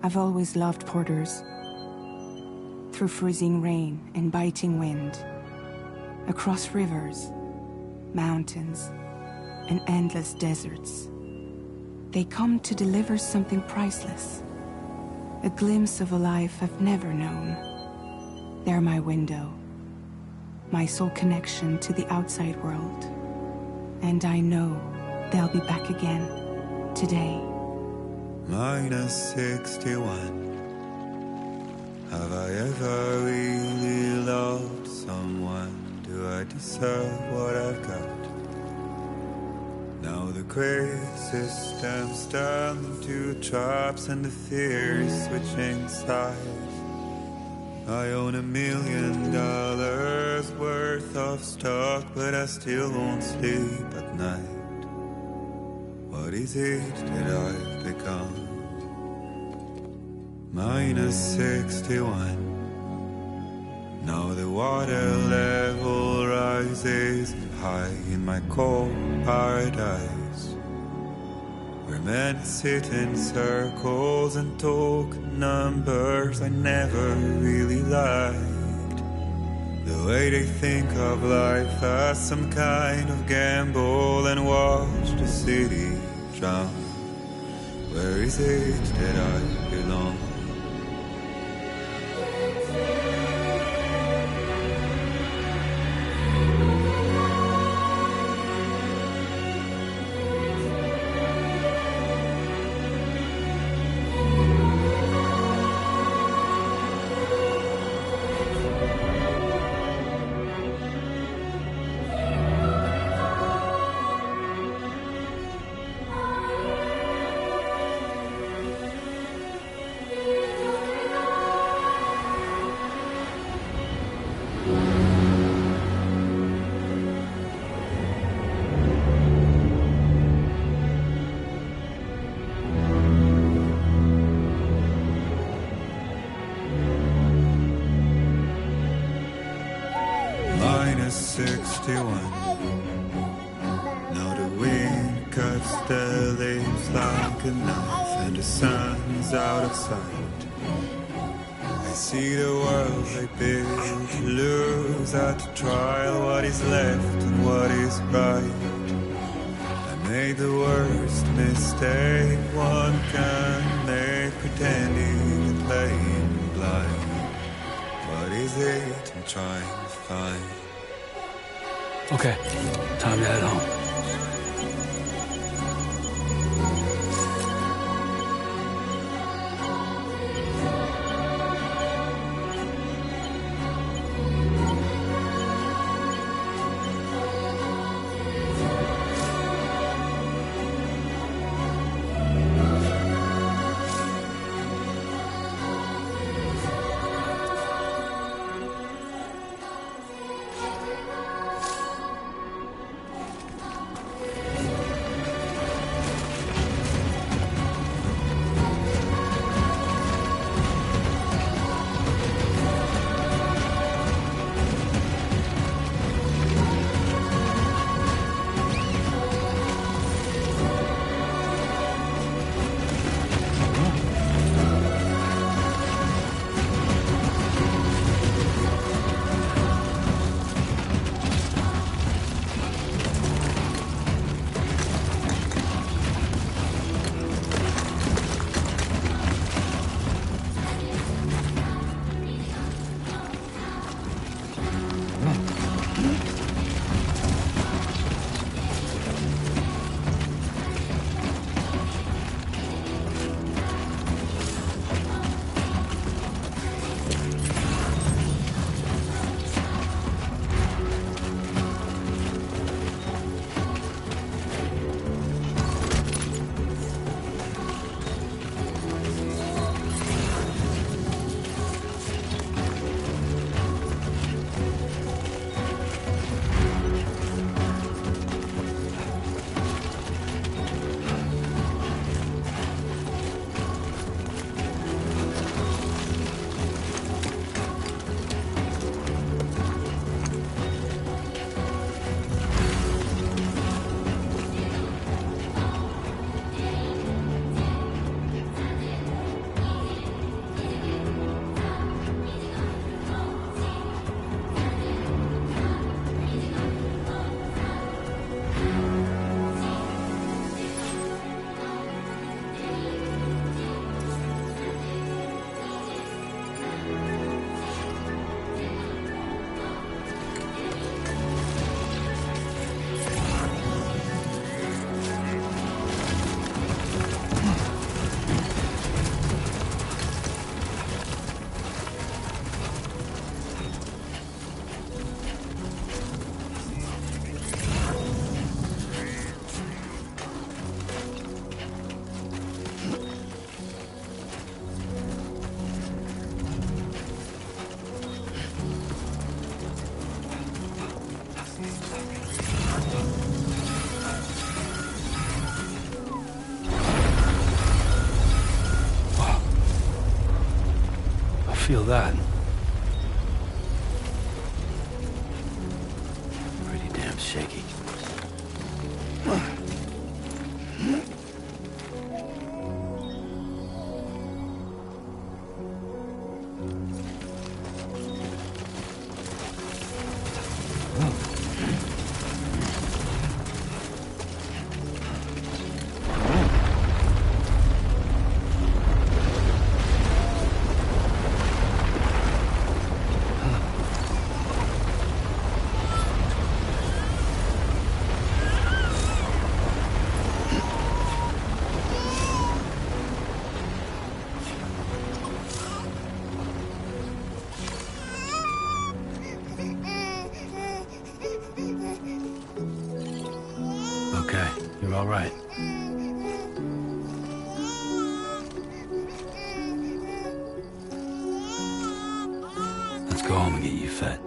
I've always loved porters. Through freezing rain and biting wind, across rivers, mountains, and endless deserts, they come to deliver something priceless, a glimpse of a life I've never known. They're my window, my sole connection to the outside world. And I know they'll be back again today. -61. Have I ever really loved someone? Do I deserve what I've got? Now the great system's turned into traps and the fears switching sides. I own $1 million worth of stock, but I still won't sleep at night. What is it that I've become? -61. Now the water level rises high in my cold paradise, where men sit in circles and talk numbers I never really liked. The way they think of life as some kind of gamble and watch the city drown. Where is it that I belong? -61. Now the wind cuts the leaves like a knife, and the sun's out of sight. I see the world they build to lose at the trial, what is left and what is right. I made the worst mistake one can make, pretending and playing blind. What is it I'm trying to find? Okay, time to head home. feel that? Pretty damn shaky. Okay, you're all right. Let's go home and get you fed.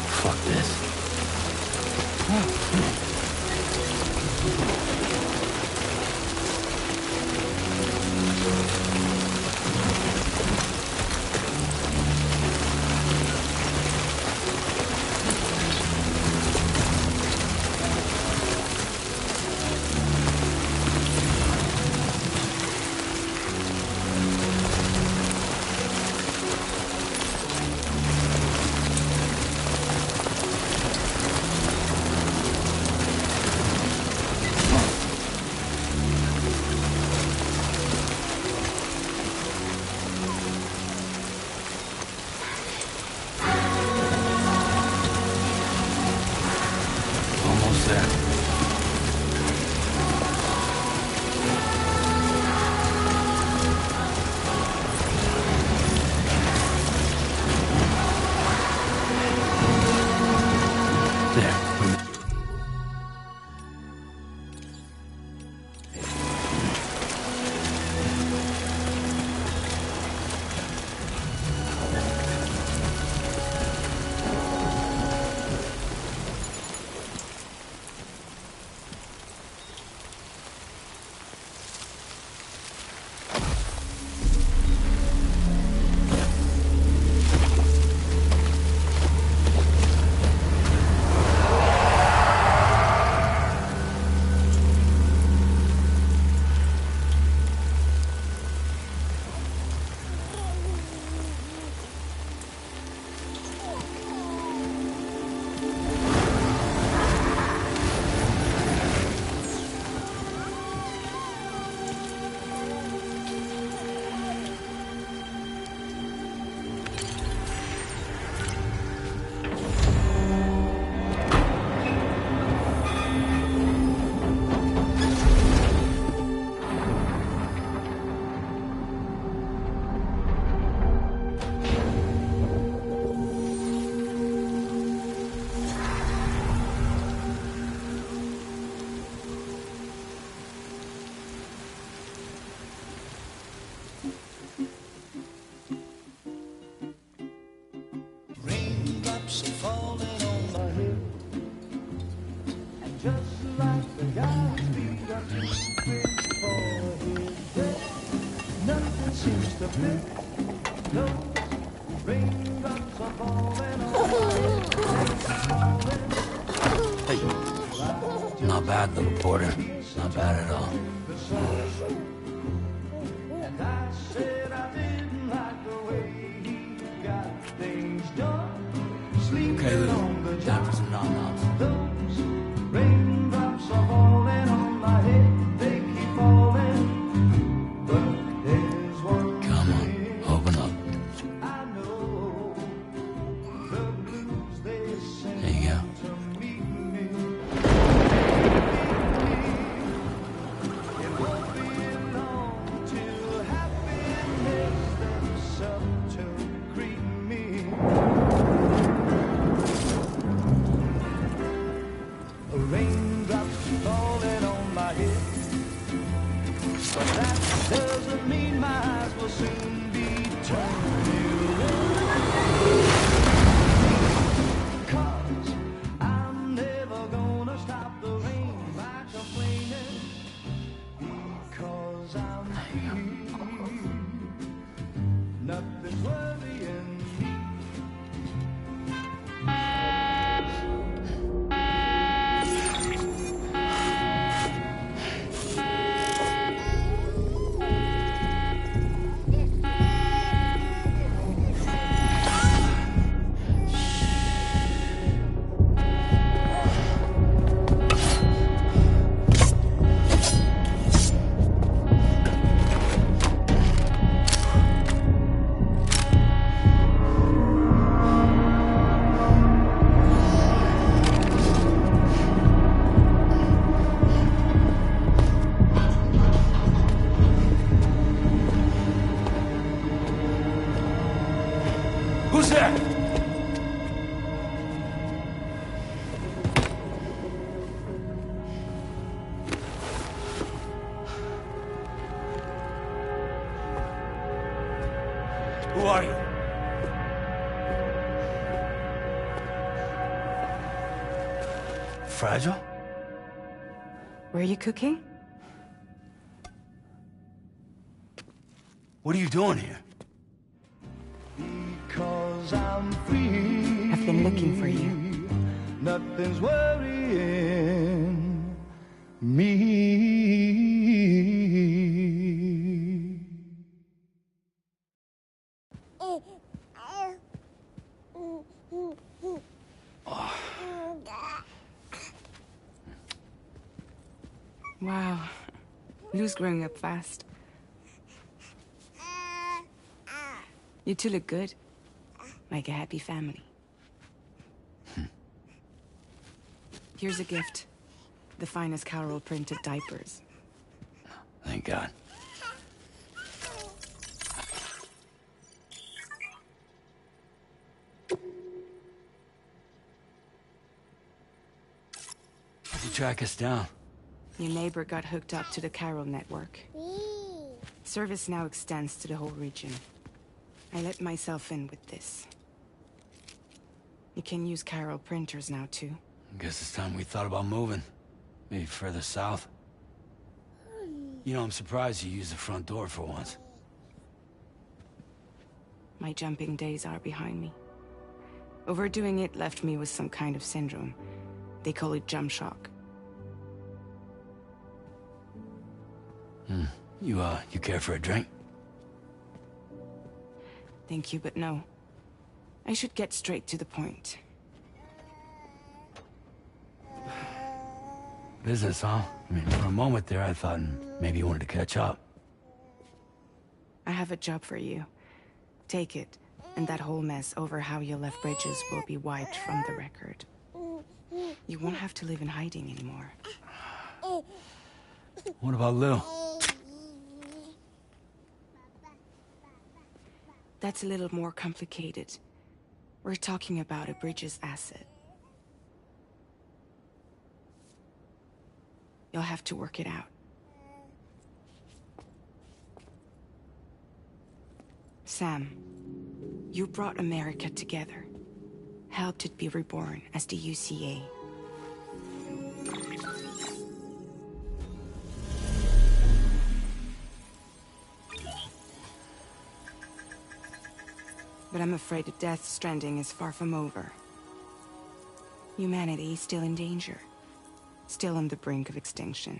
Fuck this. Almost there. Raindrops are falling on my head, and just like the guy's feet are too big for his head, nothing seems to fit. Those raindrops are falling on my head. Hey, not bad, little porter. Not bad at all. And I said I didn't like the way he got things done. Okay, Lou. Time for some nom-noms. Those raindrops are falling on my head. They keep falling, but there's one Come on, thing open up. I know. The blues they send There you go. to meet me. It won't be long till happiness steps up to greet me. Raindrops falling on my head, but that doesn't mean my eyes will soon be turning red. 'Cause I'm never gonna stop the rain by complaining, because I'm free. Nothing's worrying me. Who's there? Who are you? Fragile? Were you cooking? What are you doing here? Because I'm free. I've been looking for you. Nothing's worrying me. Wow. Lou's growing up fast. You two look good. Like a happy family. Here's a gift. The finest Carol printed diapers. Thank God. How'd you track us down? Your neighbor got hooked up to the Carol network. Service now extends to the whole region. I let myself in with this. You can use Carol printers now, too. Guess it's time we thought about moving. Maybe further south. You know, I'm surprised you used the front door for once. My jumping days are behind me. Overdoing it left me with some kind of syndrome. They call it jump shock. You care for a drink? Thank you, but no. I should get straight to the point. Business, huh? I mean, for a moment there, I thought maybe you wanted to catch up. I have a job for you. Take it, and that whole mess over how you left Bridges will be wiped from the record. You won't have to live in hiding anymore. What about Lou? That's a little more complicated. We're talking about a Bridges asset. You'll have to work it out. Sam, you brought America together. Helped it be reborn as the UCA. But I'm afraid the Death Stranding is far from over. Humanity is still in danger. Still on the brink of extinction.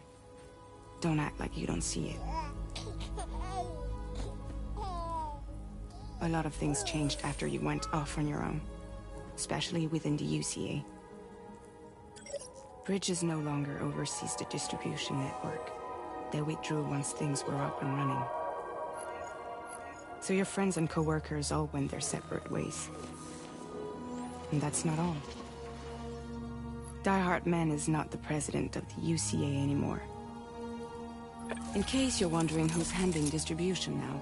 Don't act like you don't see it. A lot of things changed after you went off on your own. Especially within the UCA. Bridges no longer oversees the distribution network. They withdrew once things were up and running. So your friends and co-workers all went their separate ways. And that's not all. Die Hard Man is not the president of the UCA anymore. In case you're wondering who's handling distribution now,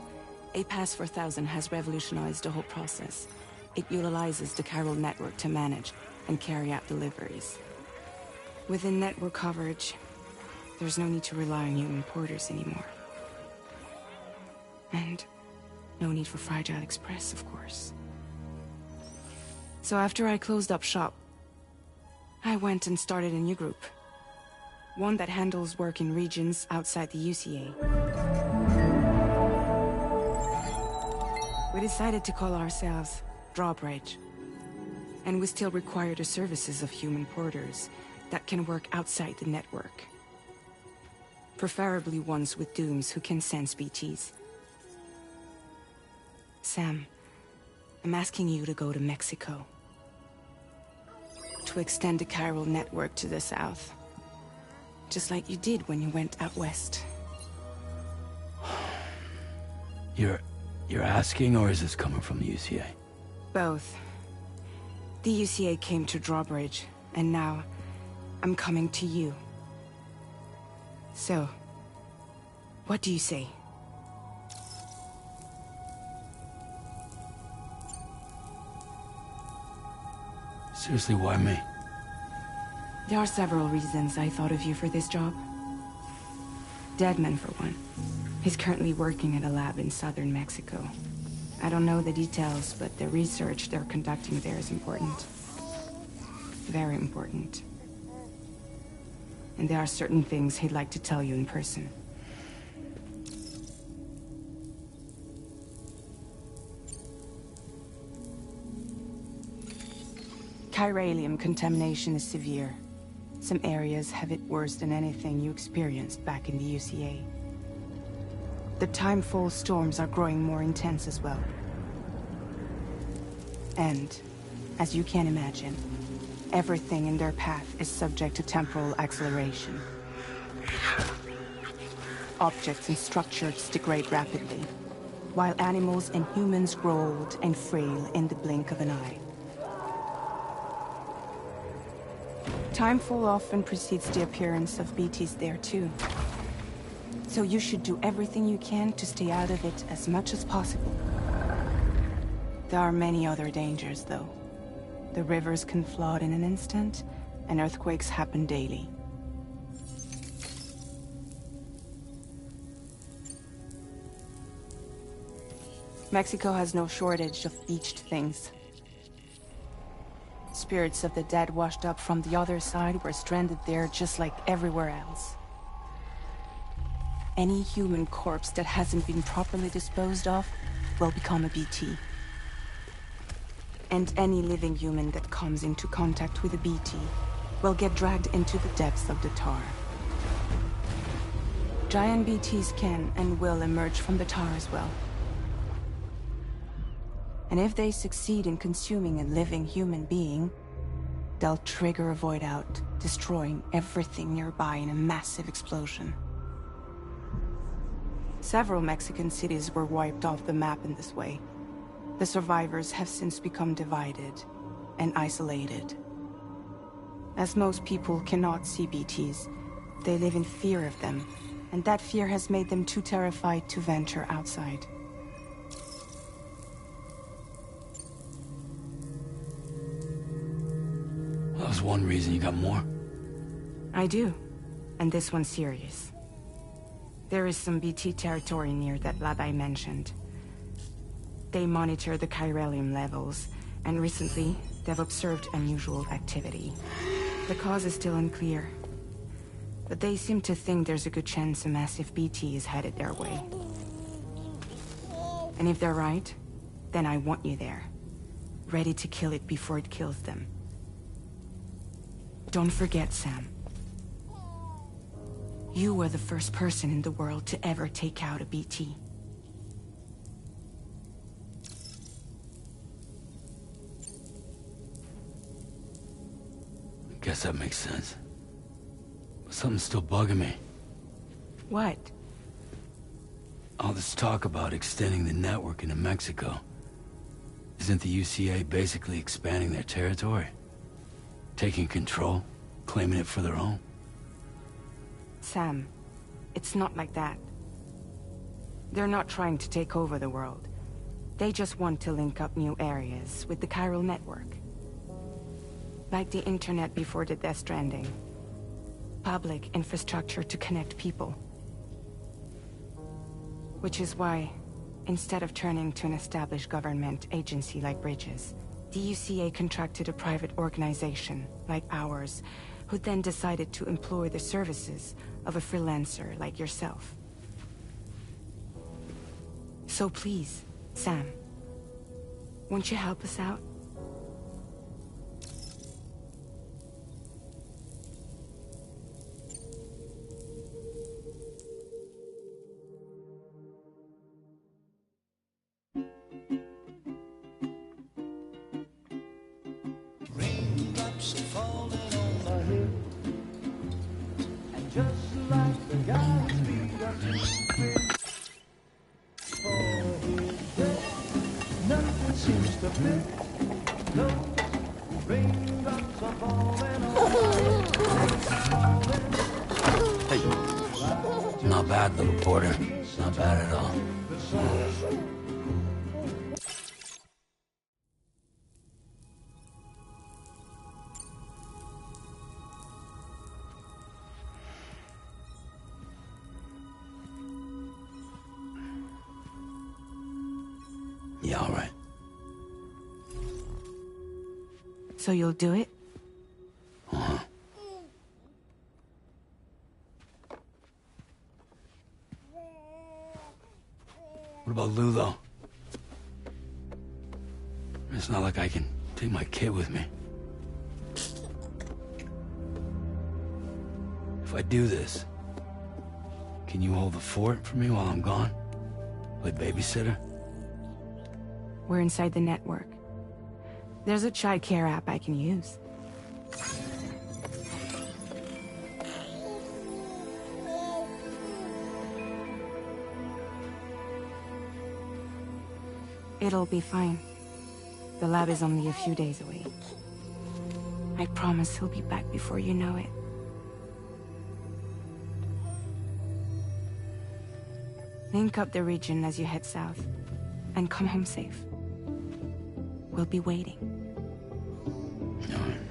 A Pass 4000 has revolutionized the whole process. It utilizes the Carol network to manage and carry out deliveries. Within network coverage, there's no need to rely on human porters anymore. And no need for Fragile Express, of course. So after I closed up shop, I went and started a new group. One that handles work in regions outside the UCA. We decided to call ourselves Drawbridge. And we still require the services of human porters that can work outside the network. Preferably ones with dooms who can sense BTs. Sam, I'm asking you to go to Mexico. To extend the Carol network to the south. Just like you did when you went out west. You're asking, or is this coming from the UCA? Both. The UCA came to Drawbridge, and now I'm coming to you. So, what do you say? Seriously, why me? There are several reasons I thought of you for this job. Deadman, for one. He's currently working at a lab in southern Mexico. I don't know the details, but the research they're conducting there is important. Very important. And there are certain things he'd like to tell you in person. Chiralium contamination is severe. Some areas have it worse than anything you experienced back in the UCA. The timefall storms are growing more intense as well. And, as you can imagine, everything in their path is subject to temporal acceleration. Objects and structures degrade rapidly, while animals and humans grow old and frail in the blink of an eye. Timefall often precedes the appearance of BTs there too. So you should do everything you can to stay out of it as much as possible. There are many other dangers, though. The rivers can flood in an instant, and earthquakes happen daily. Mexico has no shortage of beached things. Spirits of the dead washed up from the other side were stranded there just like everywhere else. Any human corpse that hasn't been properly disposed of will become a BT. And any living human that comes into contact with a BT will get dragged into the depths of the tar. Giant BTs can and will emerge from the tar as well. And if they succeed in consuming a living human being, they'll trigger a void out, destroying everything nearby in a massive explosion. Several Mexican cities were wiped off the map in this way. The survivors have since become divided and isolated. As most people cannot see BTs, they live in fear of them, and that fear has made them too terrified to venture outside. That was one reason. You got more? I do, and this one's serious. There is some BT territory near that lab I mentioned. They monitor the chiralium levels, and recently, they've observed unusual activity. The cause is still unclear, but they seem to think there's a good chance a massive BT is headed their way. And if they're right, then I want you there, ready to kill it before it kills them. Don't forget, Sam. You were the first person in the world to ever take out a BT. Guess that makes sense. But something's still bugging me. What? All this talk about extending the network into Mexico. Isn't the UCA basically expanding their territory? Taking control? Claiming it for their own? Sam, it's not like that. They're not trying to take over the world. They just want to link up new areas with the chiral network. Like the internet before the Death Stranding. Public infrastructure to connect people. Which is why, instead of turning to an established government agency like Bridges, the UCA contracted a private organization, like ours, who then decided to employ the services of a freelancer like yourself. So please, Sam, won't you help us out? Raindrops are falling on my head, and just like the guy's feet are moving for his head, nothing seems to fit. Those raindrops are falling on my head. Hey. Not bad, little porter. Not bad at all. Yeah, all right. So you'll do it? Uh-huh. What about Lou, though? It's not like I can take my kid with me. If I do this, can you hold the fort for me while I'm gone? Play babysitter? We're inside the network. There's a child care app I can use. It'll be fine. The lab is only a few days away. I promise he'll be back before you know it. Link up the region as you head south, and come home safe. We'll be waiting. All right.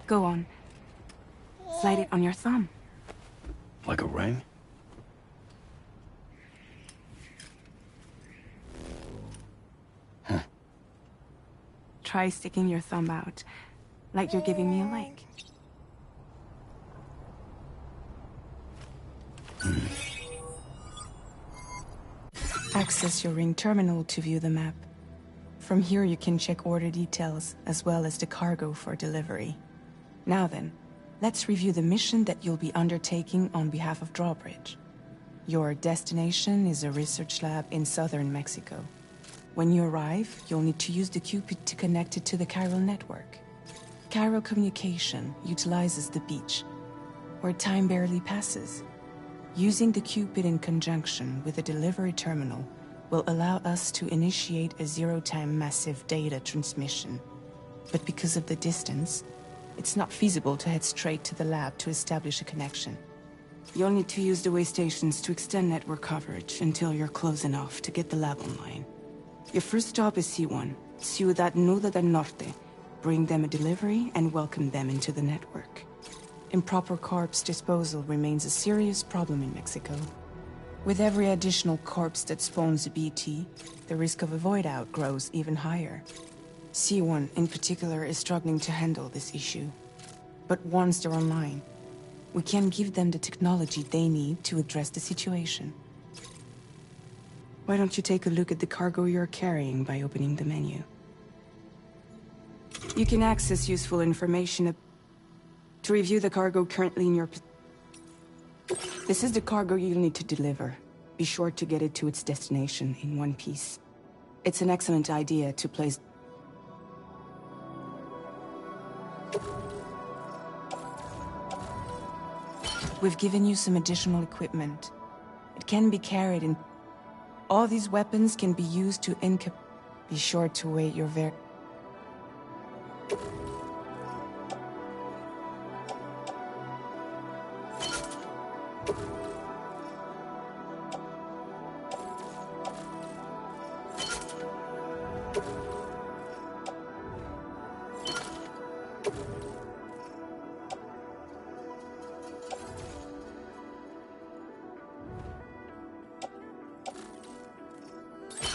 Go on. Slide it on your thumb. Like a ring? Huh. Try sticking your thumb out, like you're giving me a like. Access your ring terminal to view the map. From here you can check order details, as well as the cargo for delivery. Now then, let's review the mission that you'll be undertaking on behalf of Drawbridge. Your destination is a research lab in southern Mexico. When you arrive, you'll need to use the Cupid to connect it to the chiral network. Chiral communication utilizes the beach, where time barely passes. Using the Cupid in conjunction with a delivery terminal will allow us to initiate a zero-time massive data transmission. But because of the distance, it's not feasible to head straight to the lab to establish a connection. You'll need to use the way stations to extend network coverage until you're close enough to get the lab online. Your first stop is C1, Ciudad Nuda del Norte. Bring them a delivery and welcome them into the network. Improper corpse disposal remains a serious problem in Mexico. With every additional corpse that spawns a BT, the risk of a void out grows even higher. C1 in particular is struggling to handle this issue. But once they're online, we can give them the technology they need to address the situation. Why don't you take a look at the cargo you're carrying by opening the menu? You can access useful information to review the cargo currently in your... This is the cargo you'll need to deliver. Be sure to get it to its destination in one piece. It's an excellent idea to place... We've given you some additional equipment. It can be carried in... All these weapons can be used to Be sure to wait your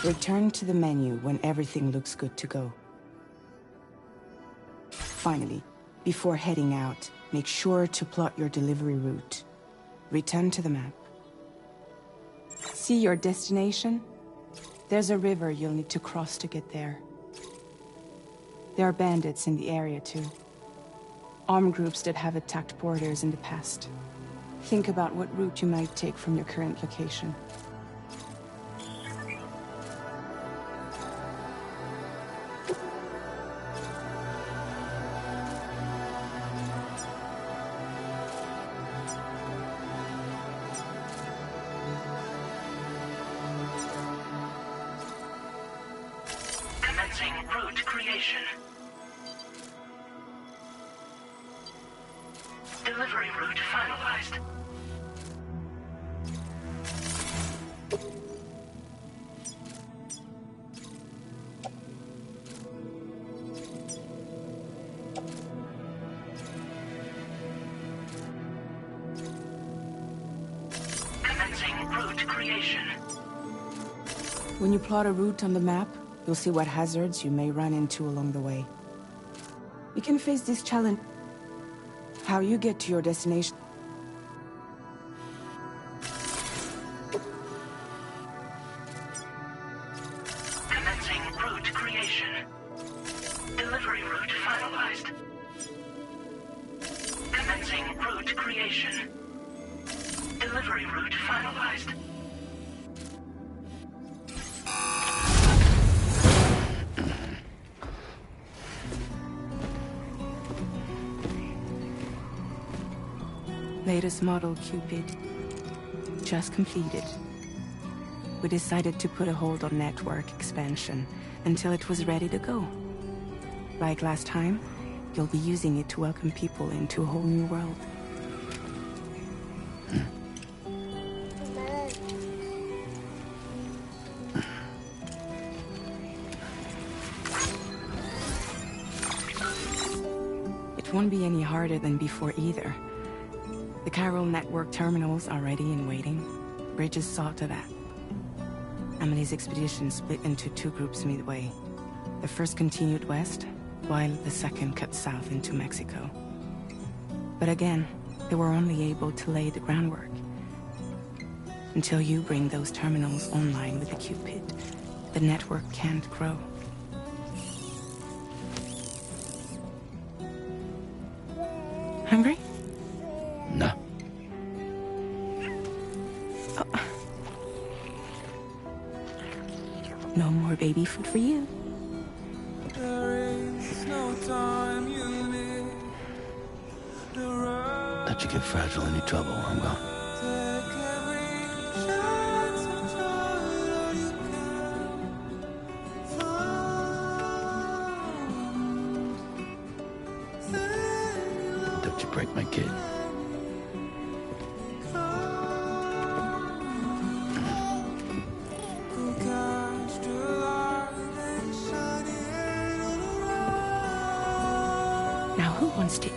Return to the menu when everything looks good to go. Finally, before heading out, make sure to plot your delivery route. Return to the map. See your destination? There's a river you'll need to cross to get there. There are bandits in the area too. armed groups that have attacked borders in the past. Think about what route you might take from your current location. Commencing route creation. Delivery route finalized. Commencing route creation. When you plot a route on the map, you'll see what hazards you may run into along the way. You can face this challenge. How you get to your destination. Commencing route creation. Delivery route finalized. Commencing route creation. Delivery route finalized. Latest model Cupid. Just completed. We decided to put a hold on network expansion until it was ready to go. Like last time, you'll be using it to welcome people into a whole new world. It won't be any harder than before either. The Chiral network terminals are ready and waiting. Bridges saw to that. Emily's expedition split into two groups midway. The first continued west, while the second cut south into Mexico. But again, they were only able to lay the groundwork. Until you bring those terminals online with the Cupid, the network can't grow. Hungry? No. No more baby food for you. Let you get fragile any trouble, I'm gone. Don't you break my kid. Now who wants to eat?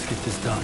Get this done.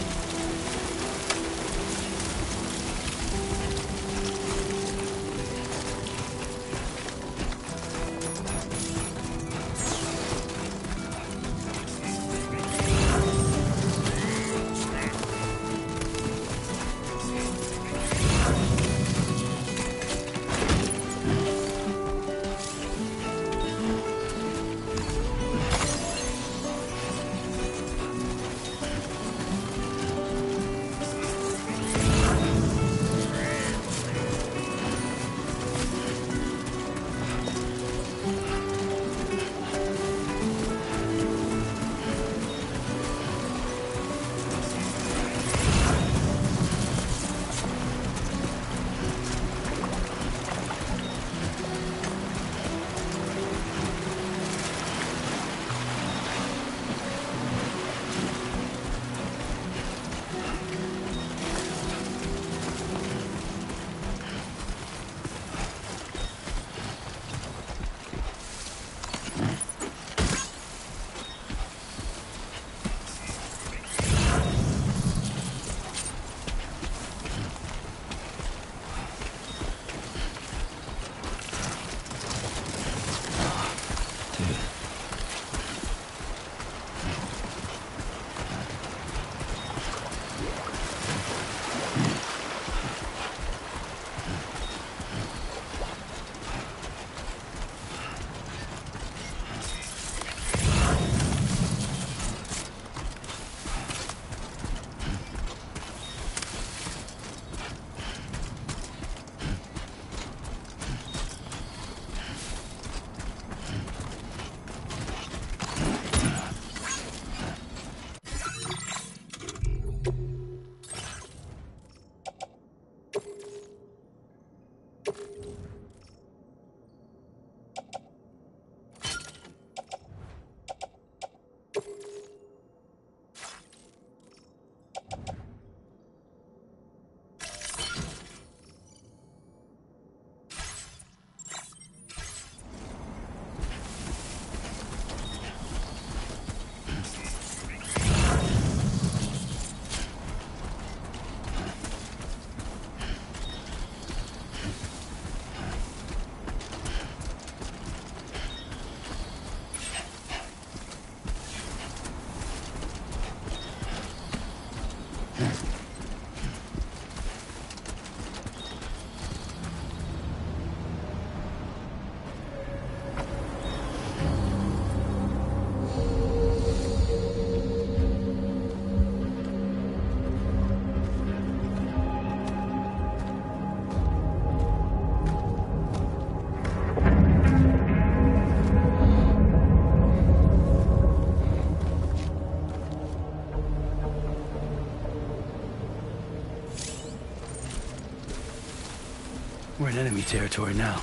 We're in enemy territory now.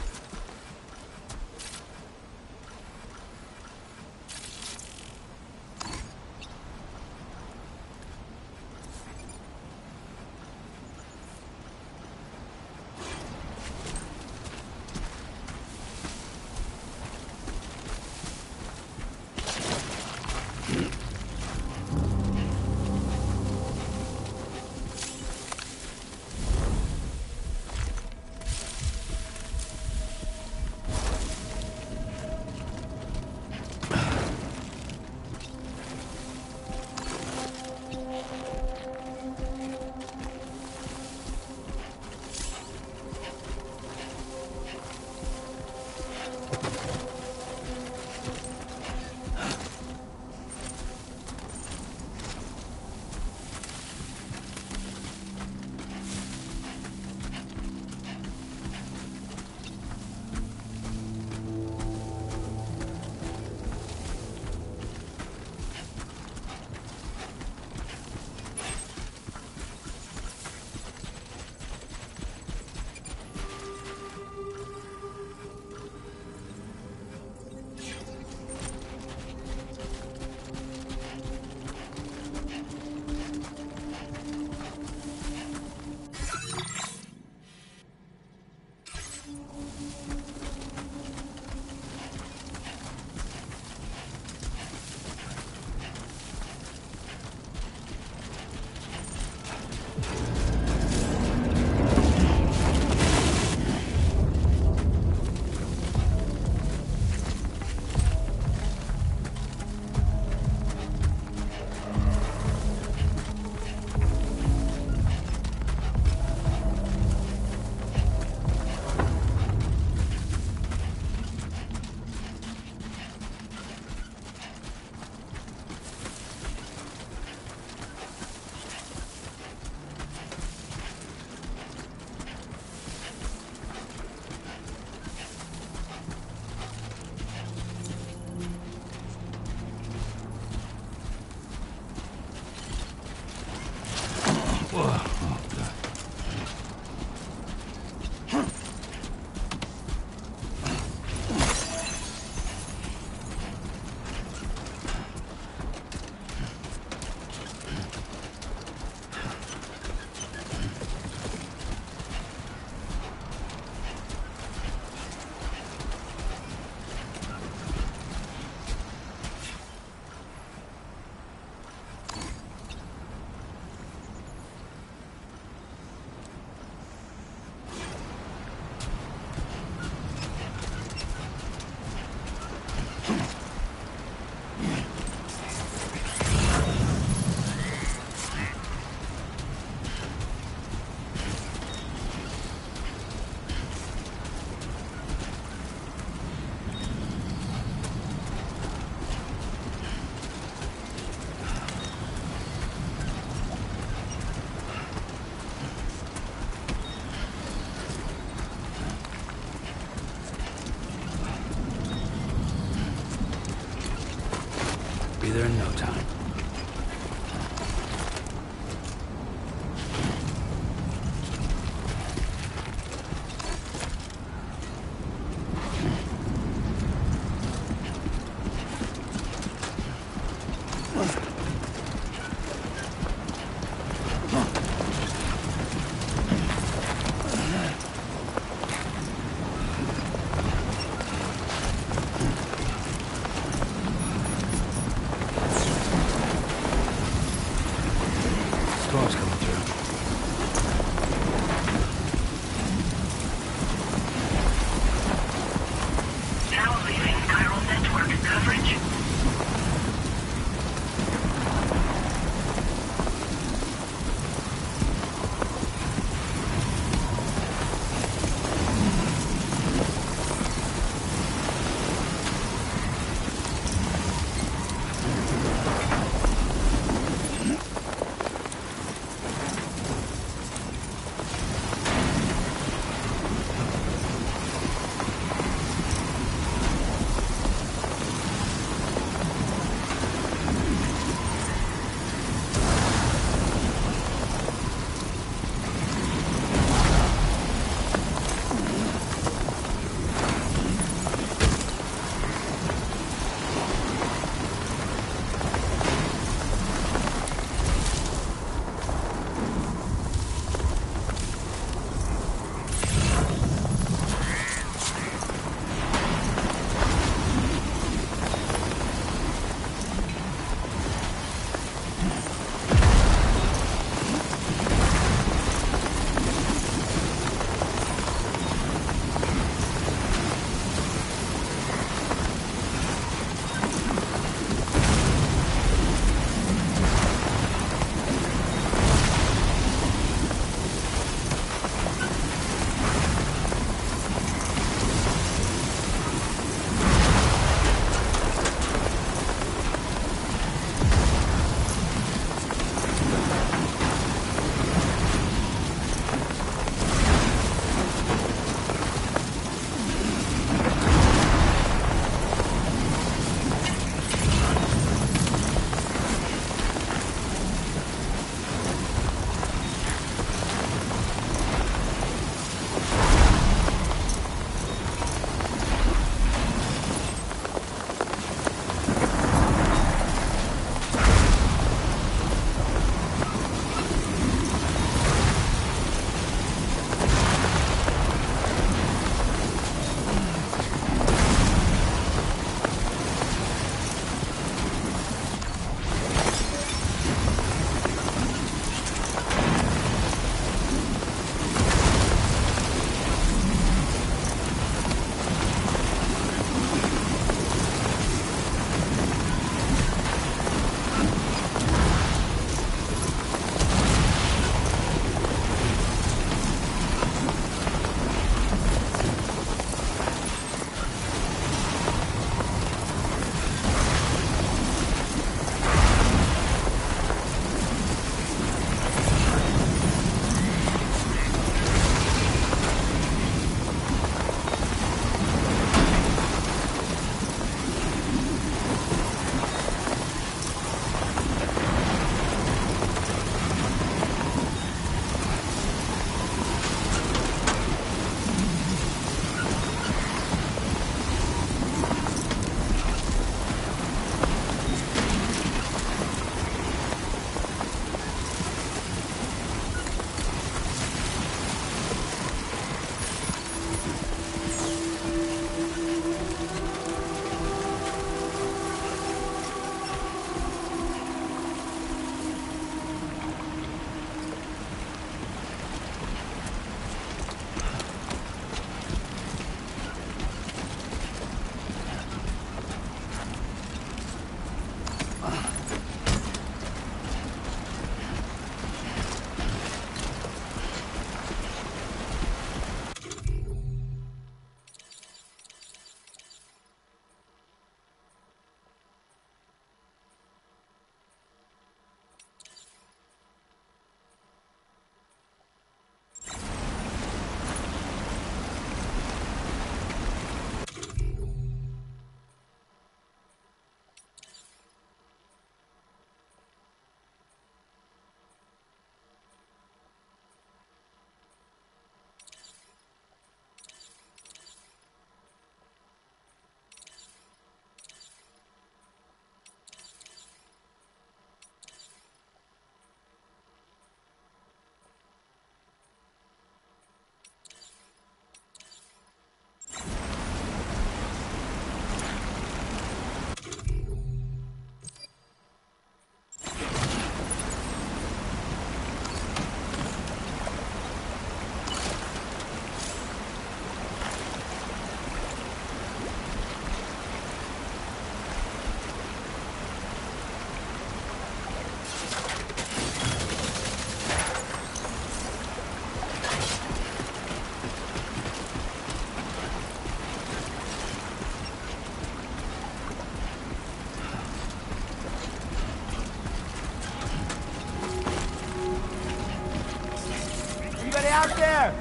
out there!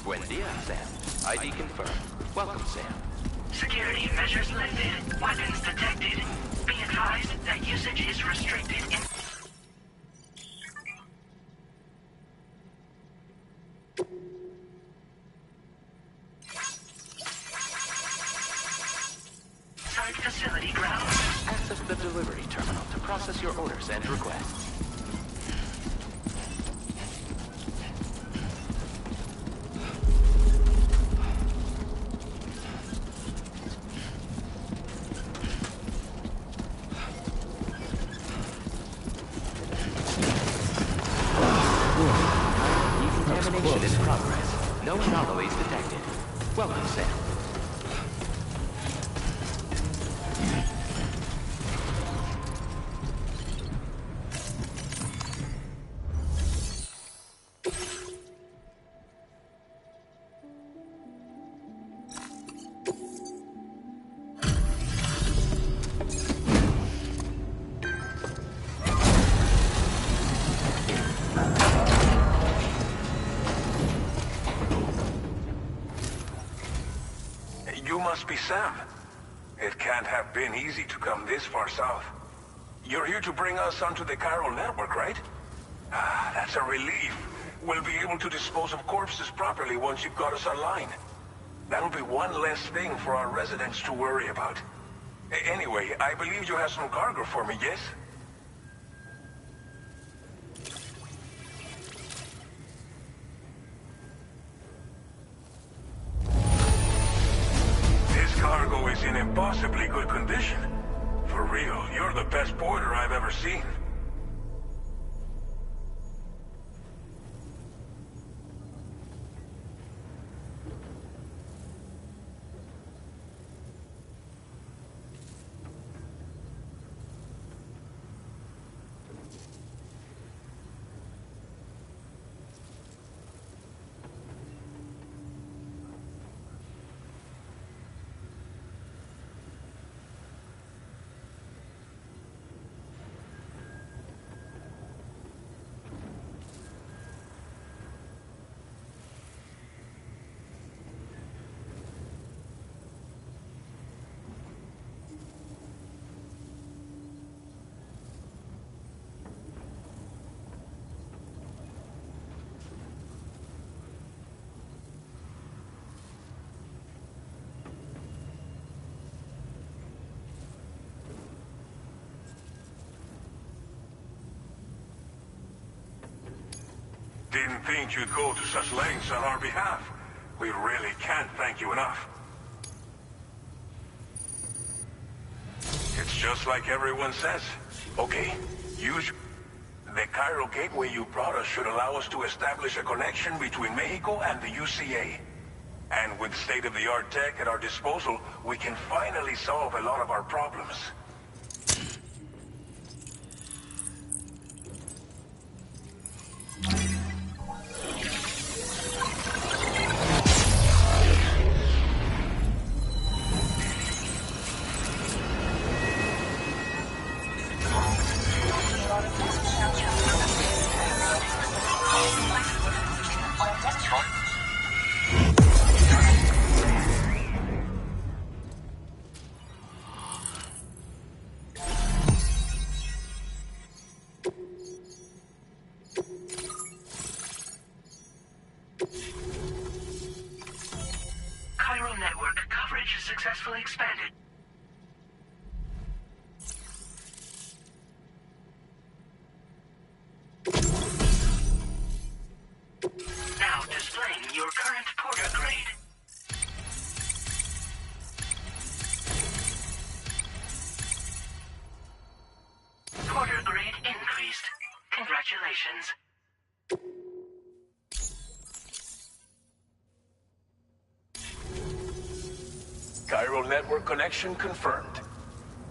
Buen dia, Sam. ID confirmed. Welcome, Sam. Security measures lifted. Weapons detected. Be advised that usage is restricted in... Site facility ground. Access the delivery terminal to process your orders and requests. Decontamination in progress. No anomalies detected. Welcome, Sam. You must be Sam. It can't have been easy to come this far south. You're here to bring us onto the chiral network, right? Ah, that's a relief. We'll be able to dispose of corpses properly once you've got us online. That'll be one less thing for our residents to worry about. Anyway, I believe you have some cargo for me, yes? Cargo is in impossibly good condition. For real, you're the best porter I've ever seen. Didn't think you'd go to such lengths on our behalf. We really can't thank you enough. It's just like everyone says. Okay, use... The chiral gateway you brought us should allow us to establish a connection between Mexico and the UCA. And with state-of-the-art tech at our disposal, we can finally solve a lot of our problems. Chiral network coverage successfully expanded. Now displaying your current porter grade. Chiral network connection confirmed.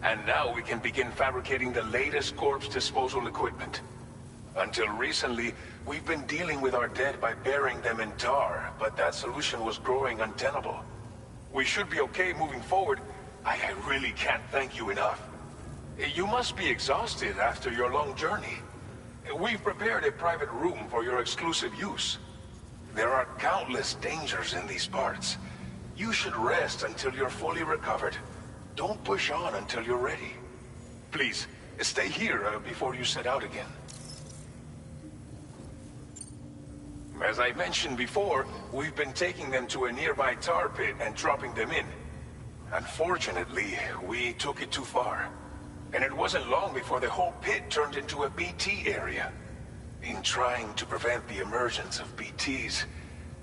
And now we can begin fabricating the latest corpse disposal equipment. Until recently, we've been dealing with our dead by burying them in tar, but that solution was growing untenable. We should be okay moving forward. I really can't thank you enough. You must be exhausted after your long journey. We've prepared a private room for your exclusive use. There are countless dangers in these parts. You should rest until you're fully recovered. Don't push on until you're ready. Please, stay here before you set out again. As I mentioned before, we've been taking them to a nearby tar pit and dropping them in. Unfortunately, we took it too far. And it wasn't long before the whole pit turned into a BT area. In trying to prevent the emergence of BTs,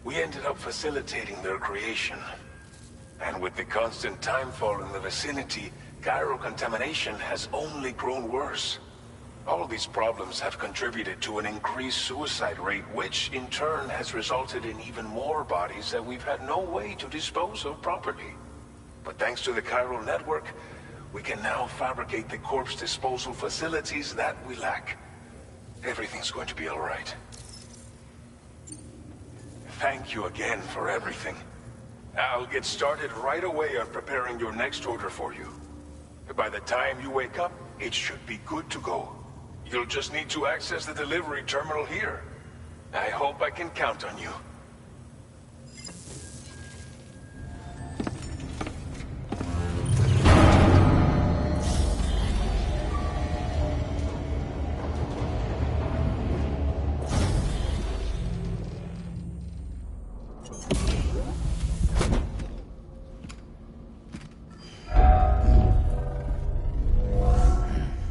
we ended up facilitating their creation. And with the constant timefall in the vicinity, chiral contamination has only grown worse. All these problems have contributed to an increased suicide rate, which in turn has resulted in even more bodies that we've had no way to dispose of properly. But thanks to the chiral network, we can now fabricate the corpse disposal facilities that we lack. Everything's going to be all right. Thank you again for everything. I'll get started right away on preparing your next order for you. By the time you wake up, it should be good to go. You'll just need to access the delivery terminal here. I hope I can count on you.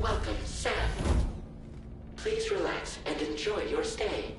Welcome, Sam. Please relax and enjoy your stay.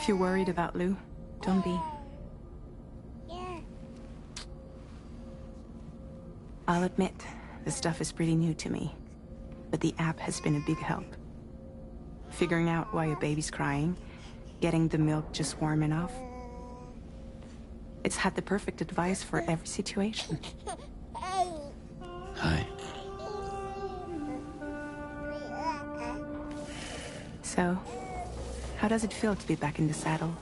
If you're worried about Lou, don't be. I'll admit, the stuff is pretty new to me, but the app has been a big help. Figuring out why a baby's crying, getting the milk just warm enough. It's had the perfect advice for every situation. Hi. So, how does it feel to be back in the saddle?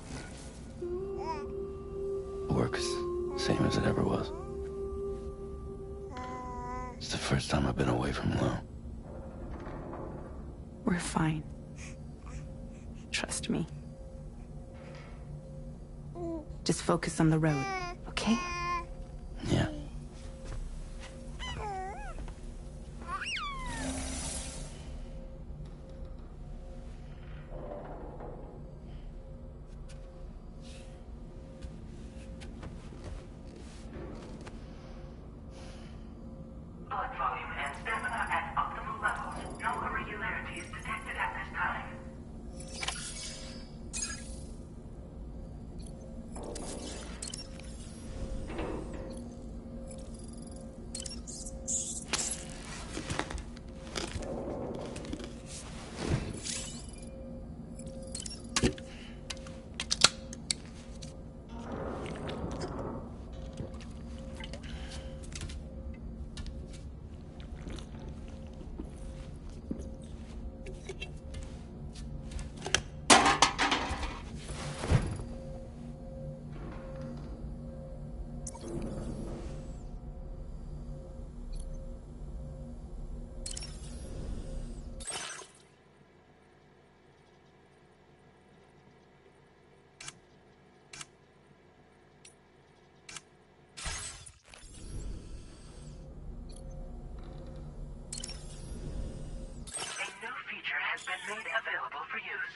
Works same as it ever was. It's the first time I've been away from Lou. We're fine. Trust me. Just focus on the road, okay? Yeah. Blood volume and stamina at optimal levels. No irregularities detected at this time. Has been made available for use.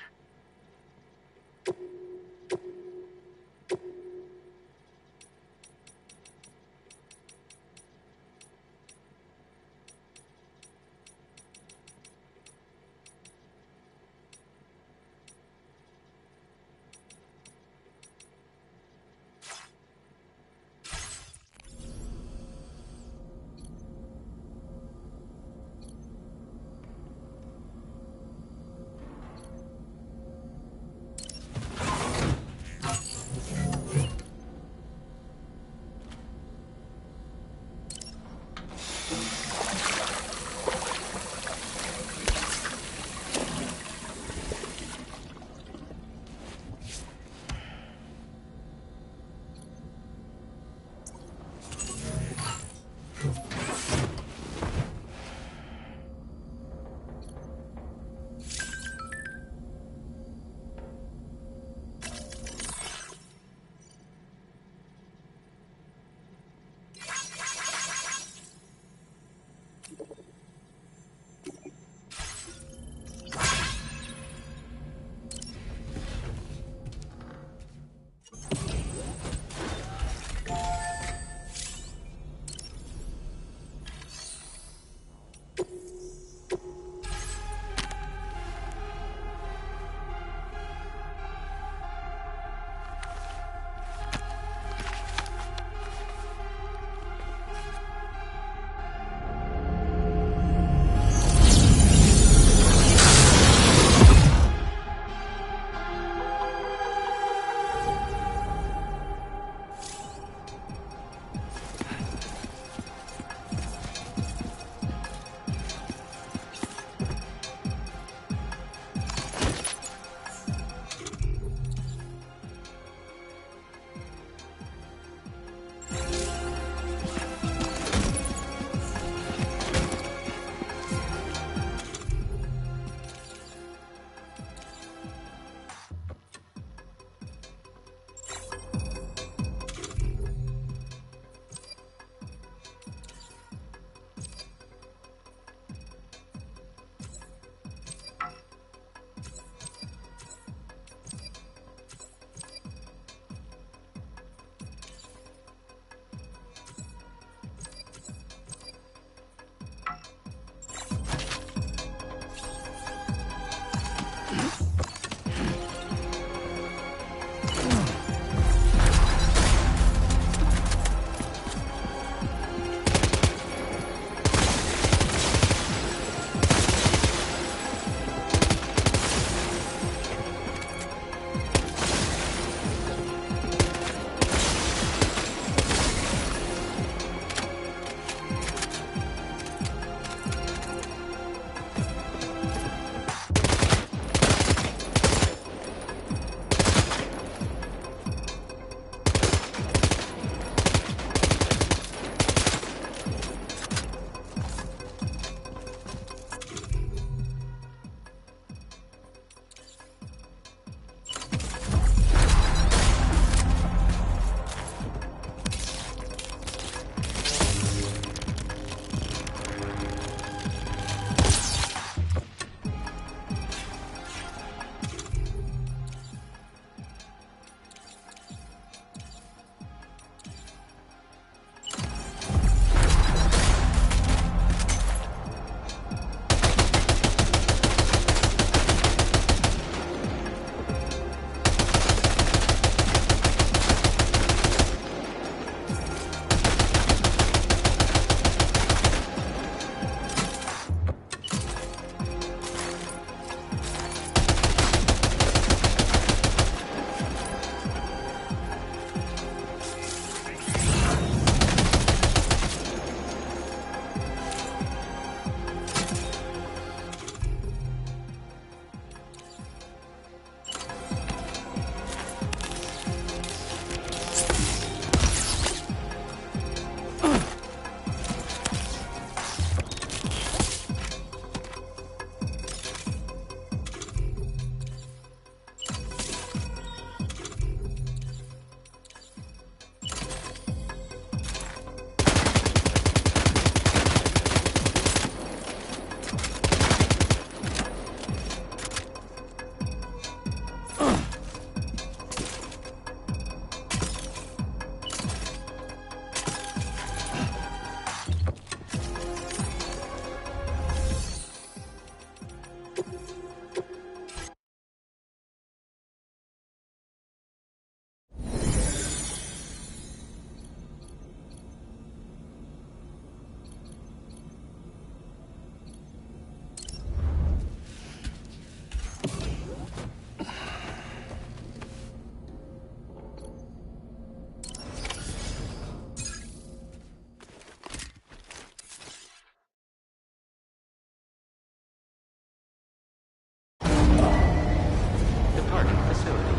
parking facility.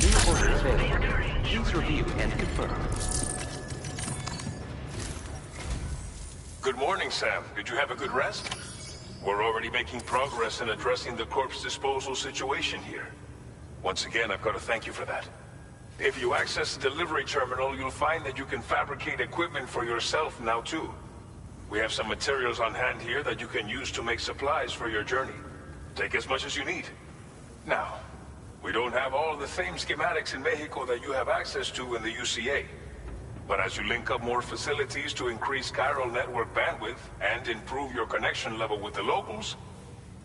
New order available. Please review and confirm. Good morning, Sam. Did you have a good rest? We're already making progress in addressing the corpse disposal situation here. Once again, I've got to thank you for that. If you access the delivery terminal, you'll find that you can fabricate equipment for yourself now too. We have some materials on hand here that you can use to make supplies for your journey. Take as much as you need. Now, we don't have all the same schematics in Mexico that you have access to in the UCA. But as you link up more facilities to increase chiral network bandwidth and improve your connection level with the locals,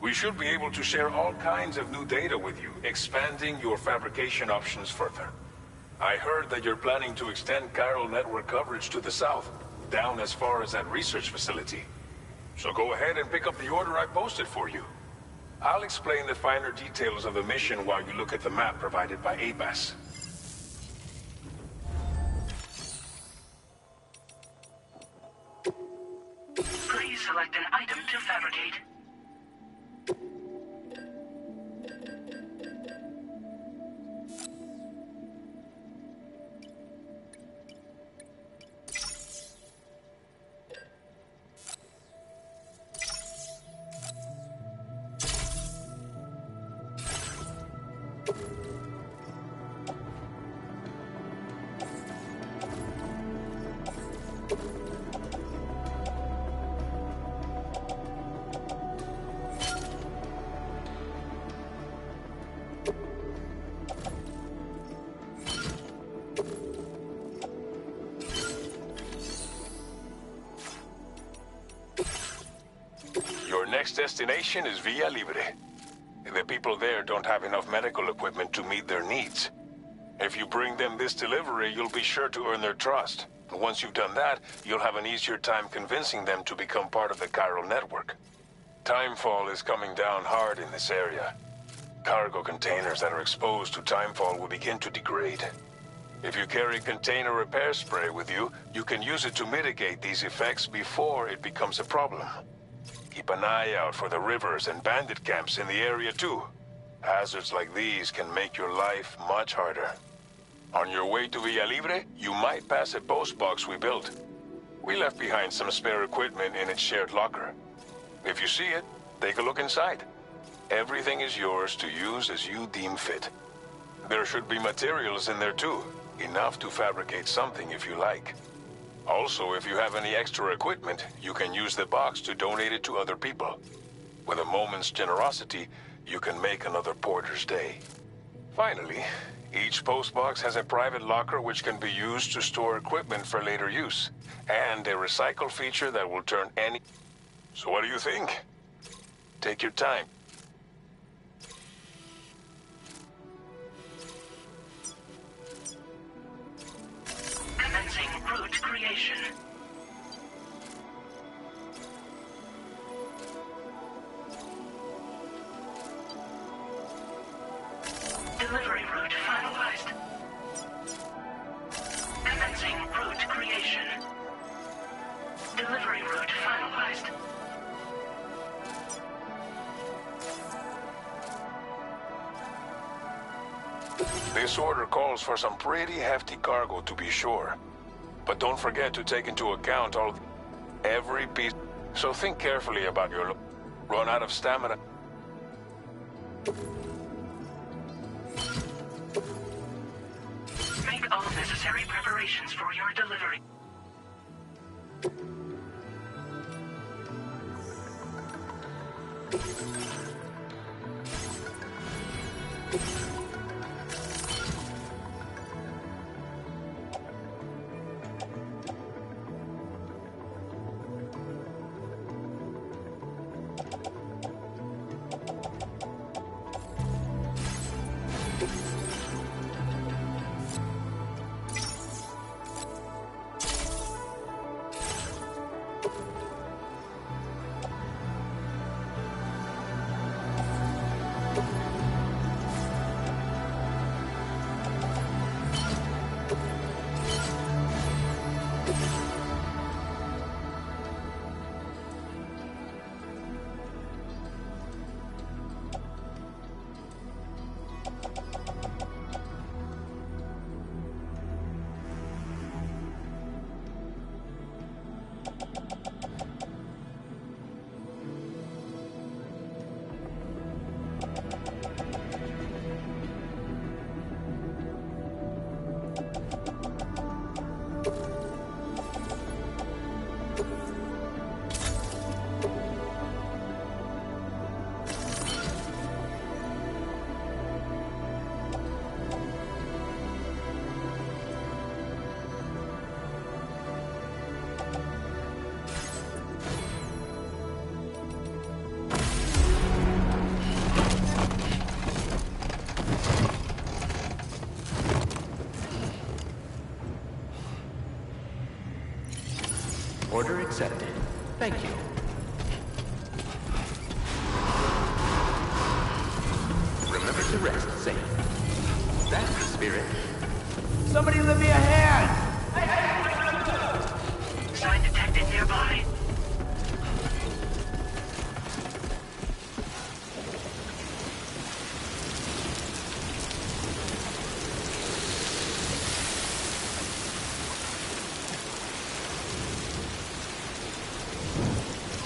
we should be able to share all kinds of new data with you, expanding your fabrication options further. I heard that you're planning to extend chiral network coverage to the south, down as far as that research facility. So go ahead and pick up the order I posted for you. I'll explain the finer details of the mission while you look at the map provided by ABAS. Please select an item to fabricate. Your next destination is Villa Libre. The people there don't have enough medical equipment to meet their needs. If you bring them this delivery, you'll be sure to earn their trust. And once you've done that, you'll have an easier time convincing them to become part of the chiral network. Timefall is coming down hard in this area. Cargo containers that are exposed to timefall will begin to degrade. If you carry container repair spray with you, you can use it to mitigate these effects before it becomes a problem. Keep an eye out for the rivers and bandit camps in the area too. Hazards like these can make your life much harder. On your way to Villa Libre, you might pass a post box we built. We left behind some spare equipment in its shared locker. If you see it, take a look inside. Everything is yours to use as you deem fit. There should be materials in there too, enough to fabricate something if you like. Also, if you have any extra equipment, you can use the box to donate it to other people. With a moment's generosity, you can make another porter's day. Finally, each postbox has a private locker which can be used to store equipment for later use, and a recycle feature that will turn any... So what do you think? Take your time. Commencing route creation. Delivery route finalized. Commencing route creation. Delivery route finalized. This order calls for some pretty hefty cargo to be sure. But don't forget to take into account every piece. So think carefully about your run out of stamina. Make all necessary preparations for your delivery. Order accepted. Thank you. Remember to rest safe. That's the spirit. Somebody lend me a hand! Sign detected nearby.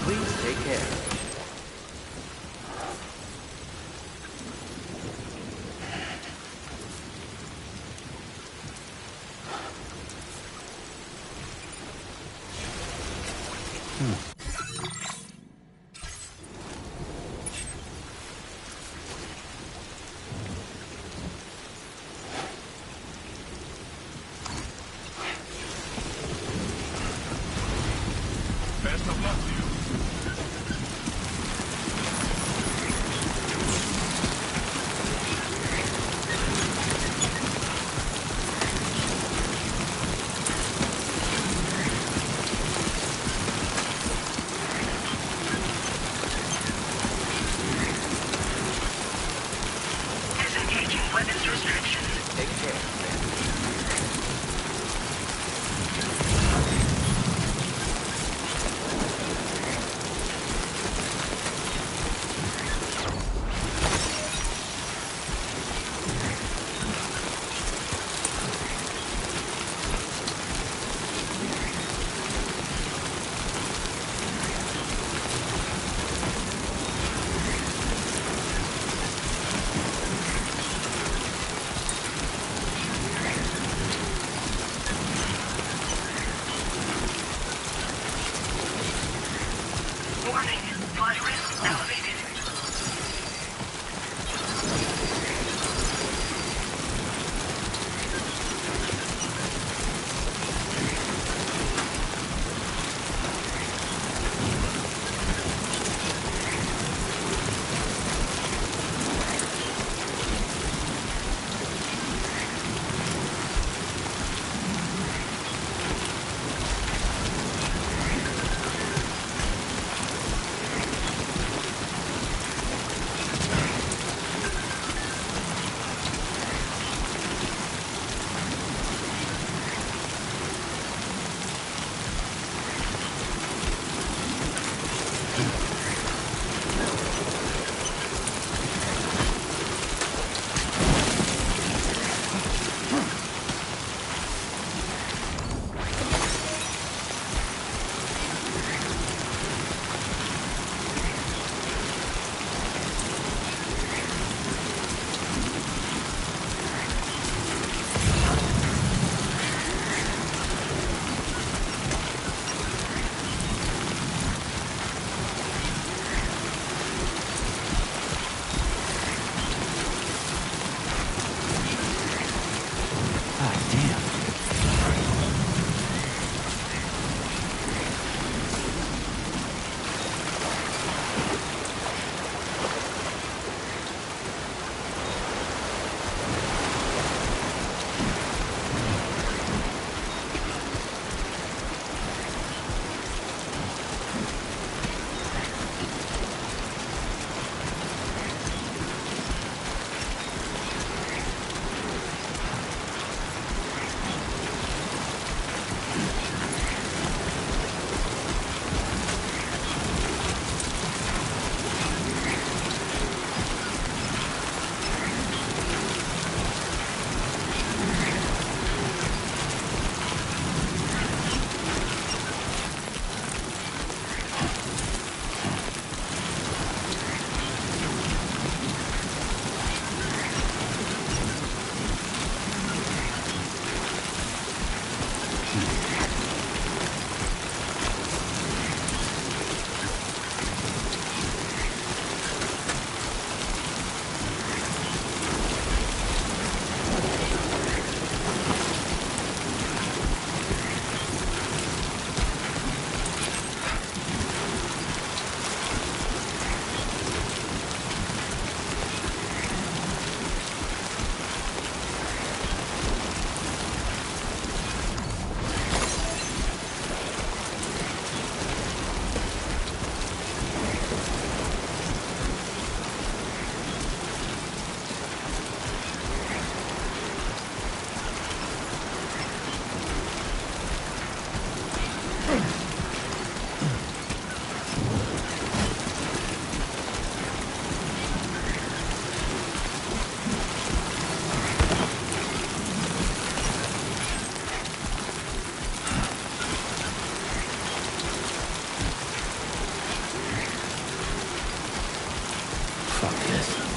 Please take care. Fuck this.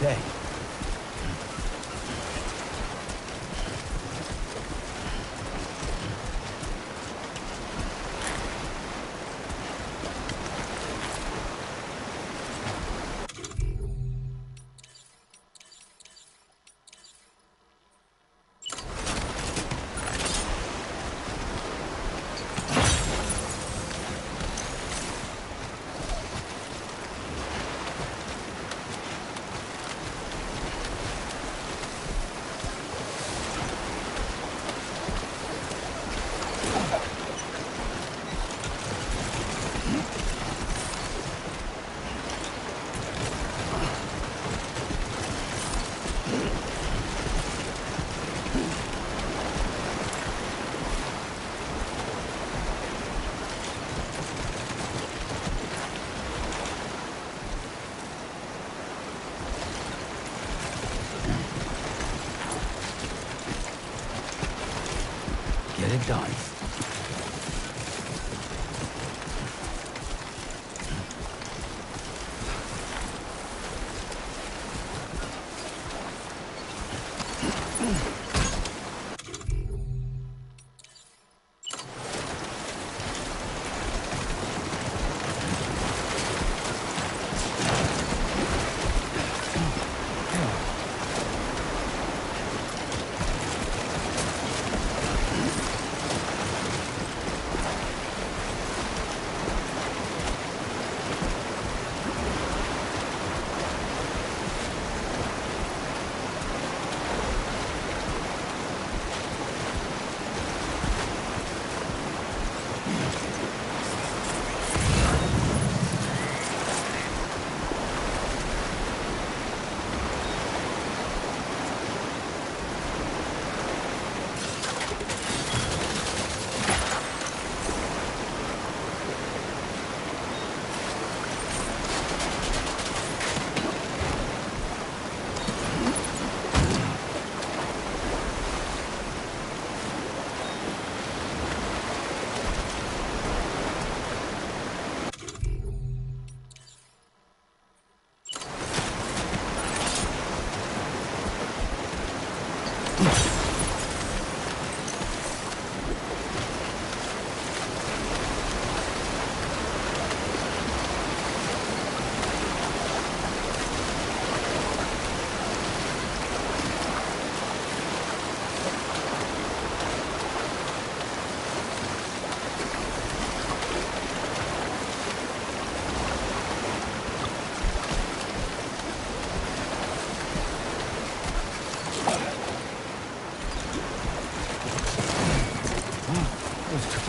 okay. Get it done.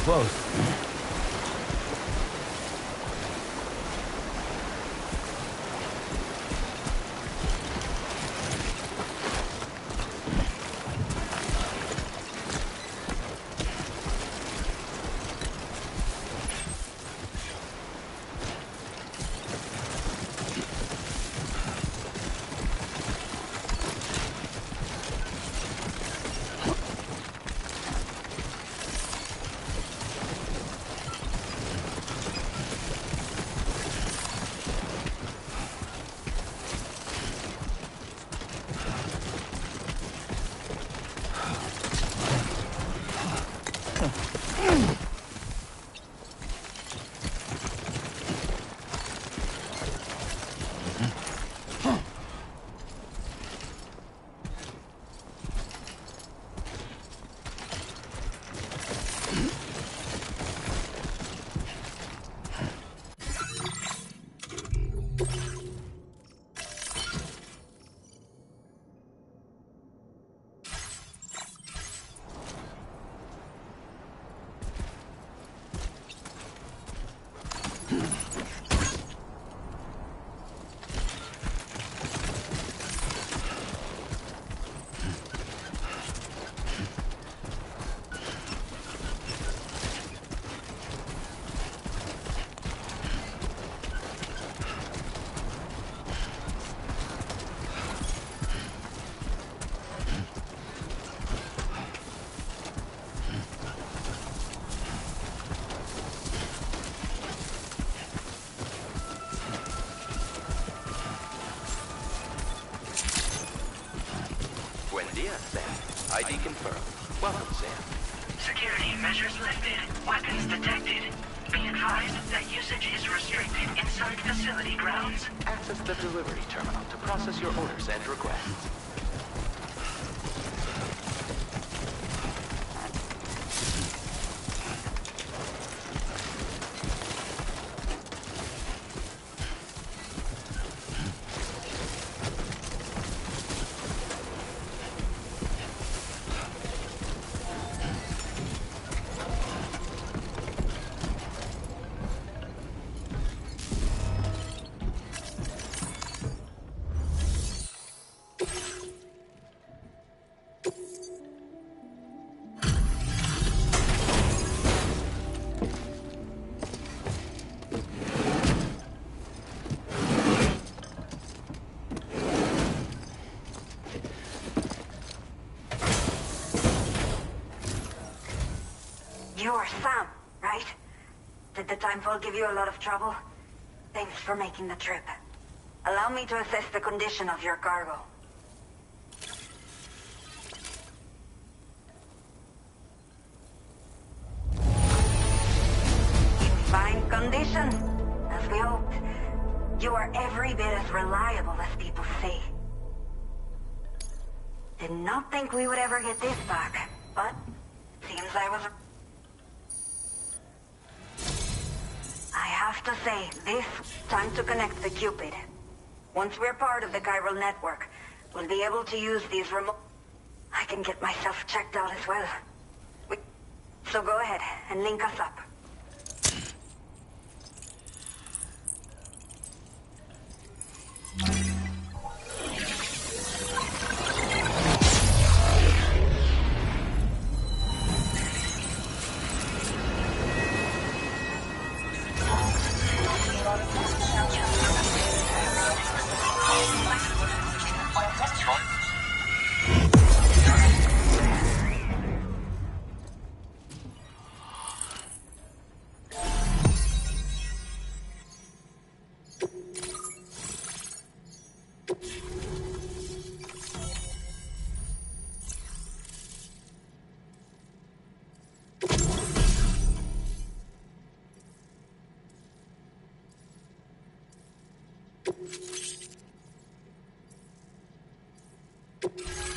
Close. ID confirmed. Welcome, Sam. Security measures lifted. Weapons detected. Be advised that usage is restricted inside facility grounds. Access the delivery terminal to process your orders and requests. You're Sam, right? Did the timefall give you a lot of trouble? Thanks for making the trip. Allow me to assess the condition of your cargo. In fine condition, as we hoped. You are every bit as reliable as people say. Did not think we would ever get this back, but seems I was... I have to say, this time to connect the Cupid. Once we're part of the chiral network, we'll be able to use these remote... I can get myself checked out as well. So go ahead and link us up.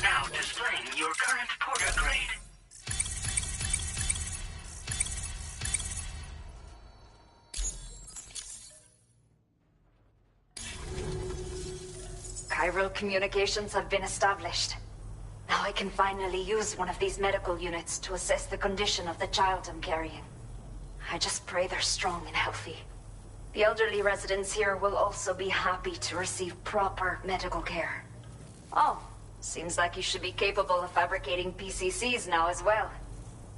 Now displaying your current porter grade. Chiral communications have been established. Now I can finally use one of these medical units to assess the condition of the child I'm carrying. I just pray they're strong and healthy. The elderly residents here will also be happy to receive proper medical care. Oh, seems like you should be capable of fabricating PCCs now as well.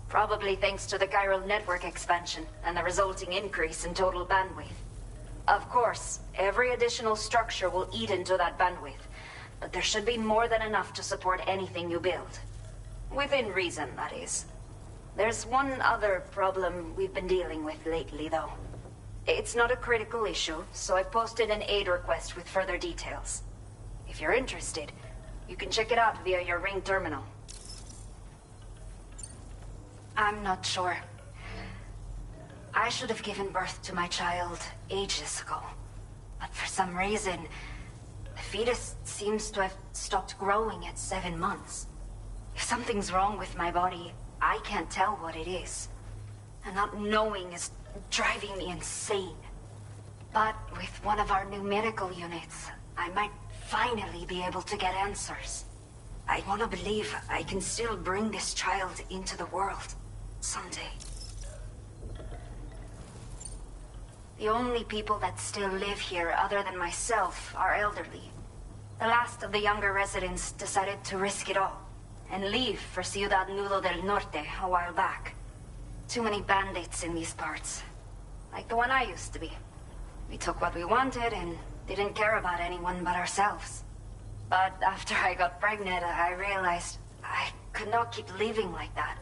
Probably thanks to the chiral network expansion and the resulting increase in total bandwidth. Of course, every additional structure will eat into that bandwidth, but there should be more than enough to support anything you build. Within reason, that is. There's one other problem we've been dealing with lately, though. It's not a critical issue, so I've posted an aid request with further details. If you're interested, you can check it out via your Ring terminal. I'm not sure. I should have given birth to my child ages ago. But for some reason, the fetus seems to have stopped growing at 7 months. If something's wrong with my body, I can't tell what it is. And not knowing is driving me insane. But with one of our new medical units, I might finally be able to get answers. I want to believe I can still bring this child into the world someday. The only people that still live here other than myself are elderly. The last of the younger residents decided to risk it all and leave for Ciudad Nudo del Norte a while back. Too many bandits in these parts. Like the one I used to be. We took what we wanted and didn't care about anyone but ourselves. But after I got pregnant, I realized I could not keep living like that.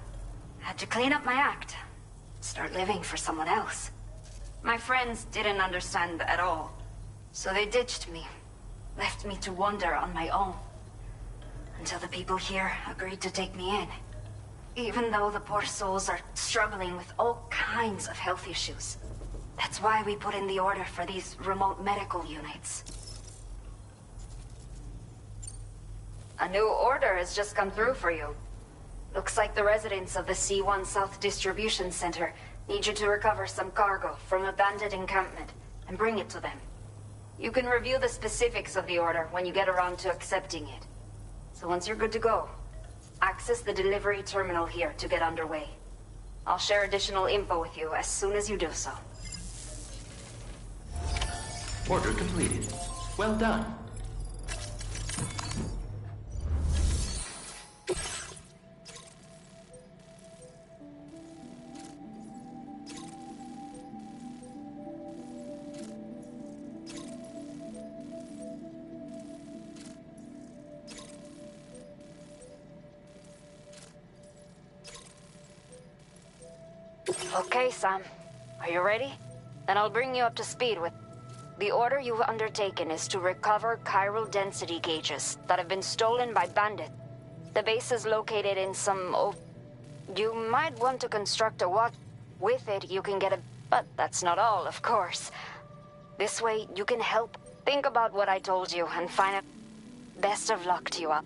I had to clean up my act. Start living for someone else. My friends didn't understand at all. So they ditched me. Left me to wander on my own. until the people here agreed to take me in. Even though the poor souls are struggling with all kinds of health issues. That's why we put in the order for these remote medical units. A new order has just come through for you. Looks like the residents of the C1 South Distribution Center need you to recover some cargo from a bandit encampment and bring it to them. You can review the specifics of the order when you get around to accepting it. So once you're good to go, access the delivery terminal here to get underway. I'll share additional info with you as soon as you do so. Order completed. Well done. Okay, Sam. Are you ready? Then I'll bring you up to speed with... The order you've undertaken is to recover chiral density gauges that have been stolen by bandits. The base is located in some... You might want to construct a watch. With it, you can get a... But that's not all, of course. This way, you can help. Think about what I told you and find out... Best of luck to you all.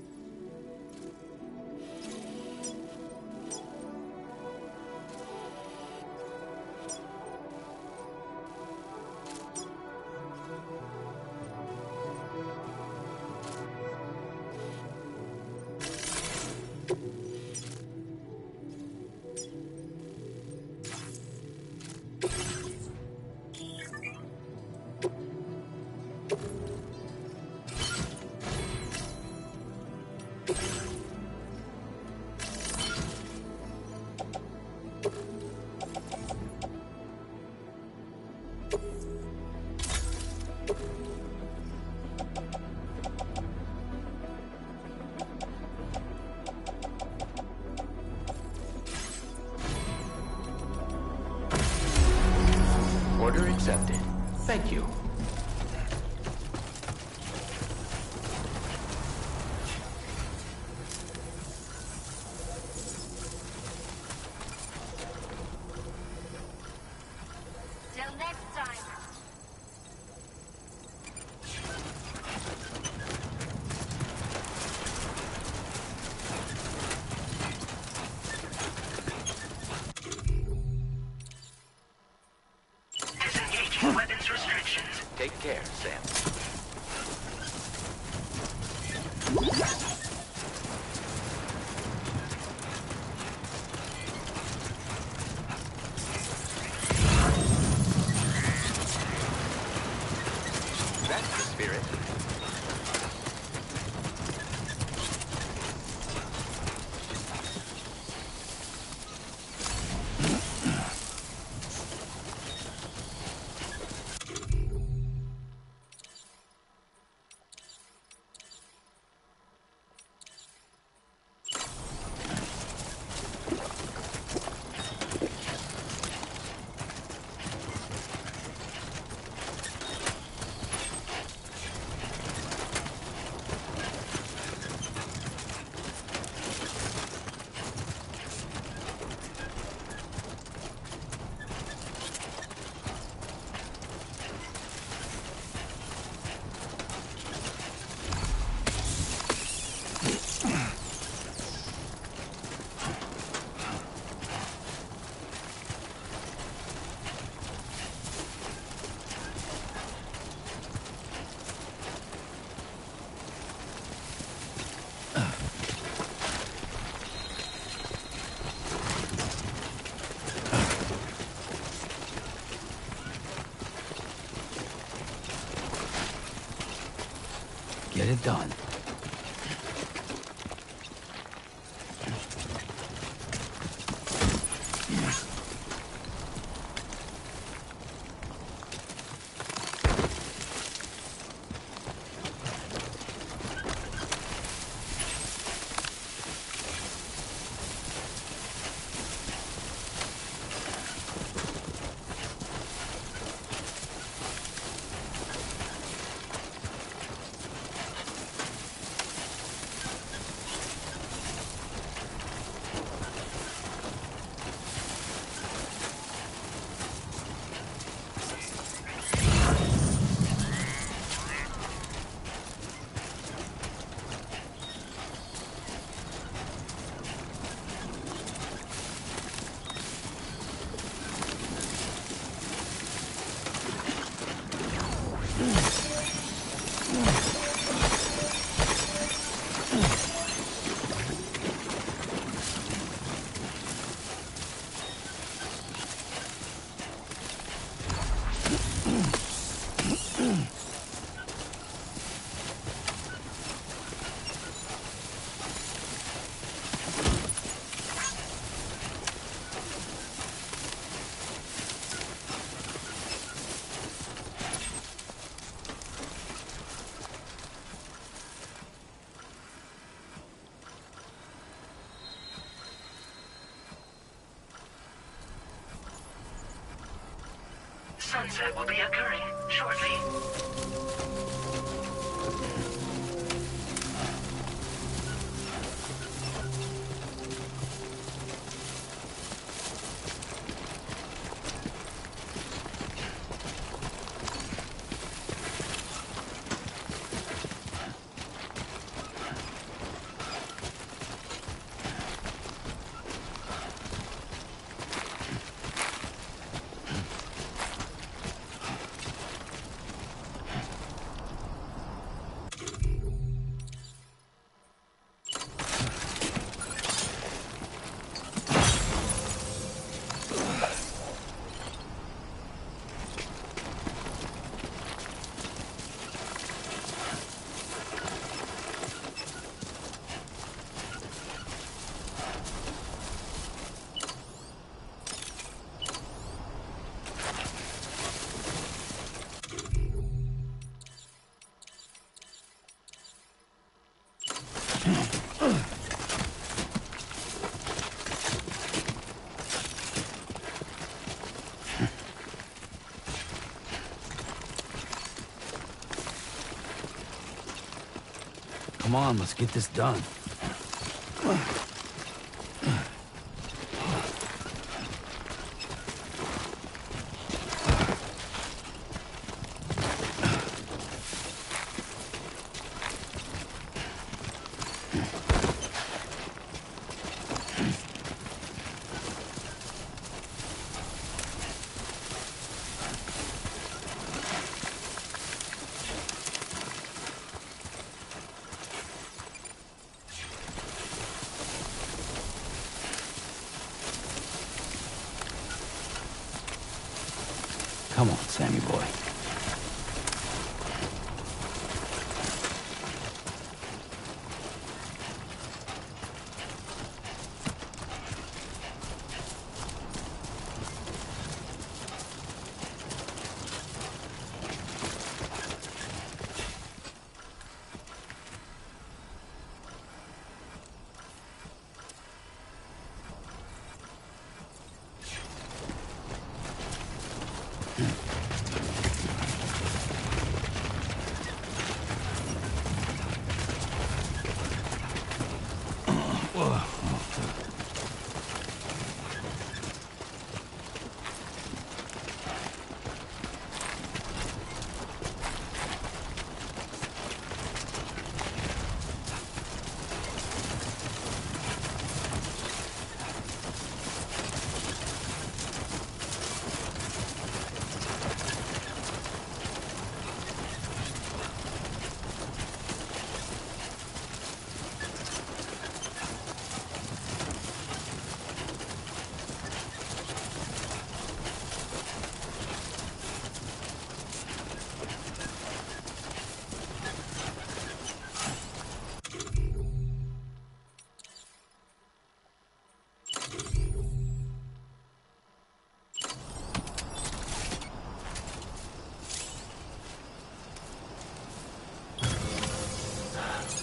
Order accepted. Thank you. Till next time. Disengaging weapons restrictions. Take care, Sam. That's the spirit. Get it done. sunset will be occurring shortly. Come on, let's get this done. Come on, Sammy boy.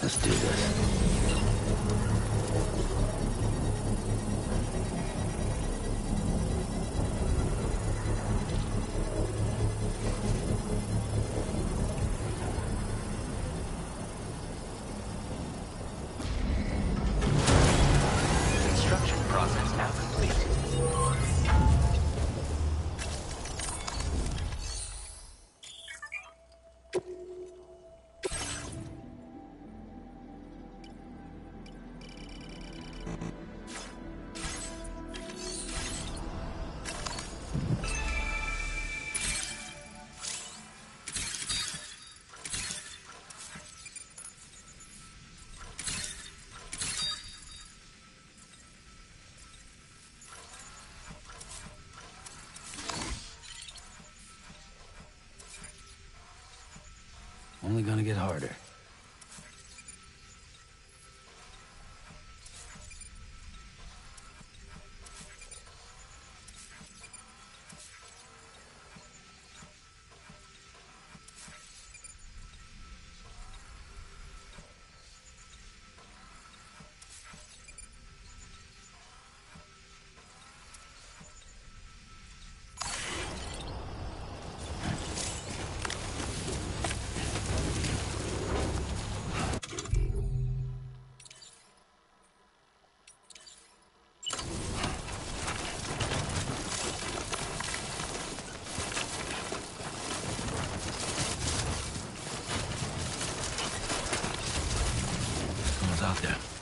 Let's do this. Construction process now complete. Only gonna get harder. out there.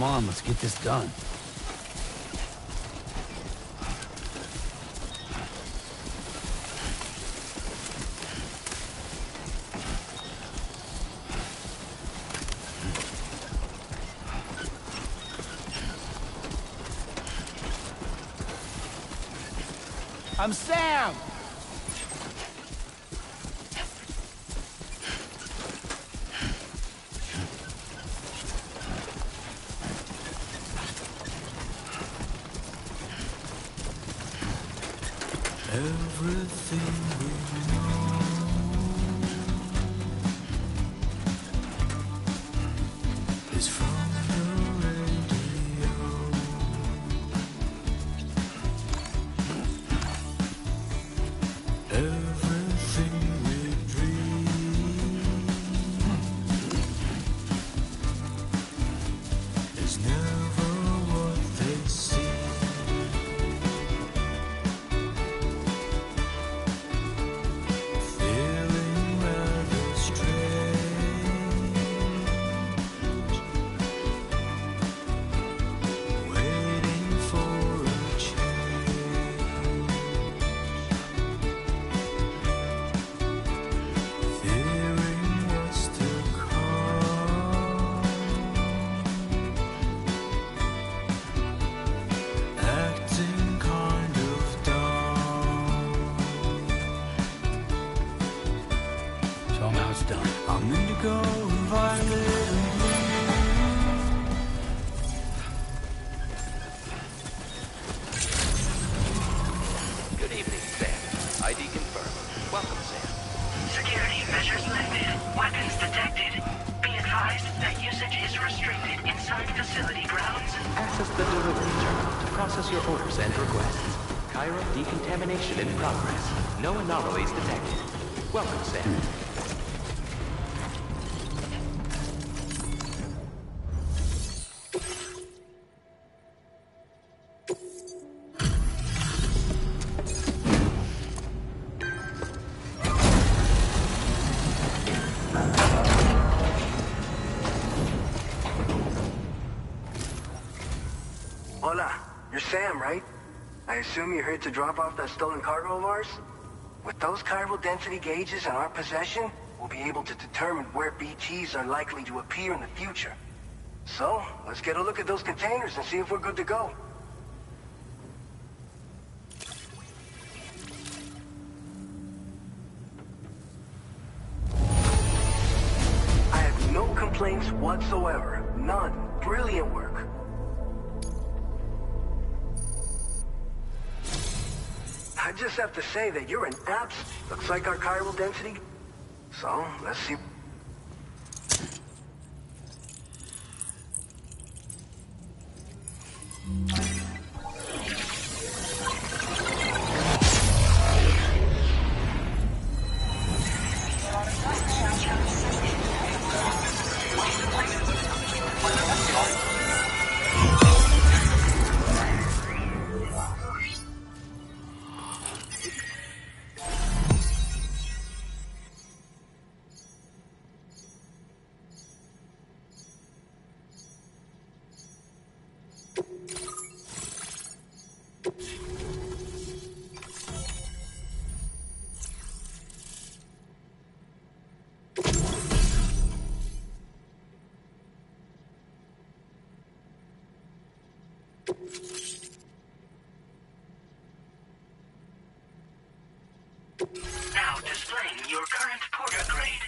on, let's get this done. I'm Sam! Everything we know is from the radio. Everything we dream is never what they seem. Feeling rather strange, waiting for a change, fearing what's to come, acting kind of dumb. Show 'em how it's done. I'm indigo and violet and blue. Good evening, Sam. ID confirmed. Welcome, Sam. Security measures lifted. Weapons detected. Be advised that usage is restricted inside facility grounds. Access the delivery terminal to process your orders and requests. Cairo decontamination in progress. No anomalies detected. Welcome, Sam. Hola, you're Sam, right? I assume you're here to drop off that stolen cargo of ours? With those chiral density gauges in our possession, we'll be able to determine where BTs are likely to appear in the future. So, let's get a look at those containers and see if we're good to go. I have no complaints whatsoever. None. Brilliant work. I just have to say that you're an abs. Looks like our chiral density. So, let's see. Now displaying your current porter grade.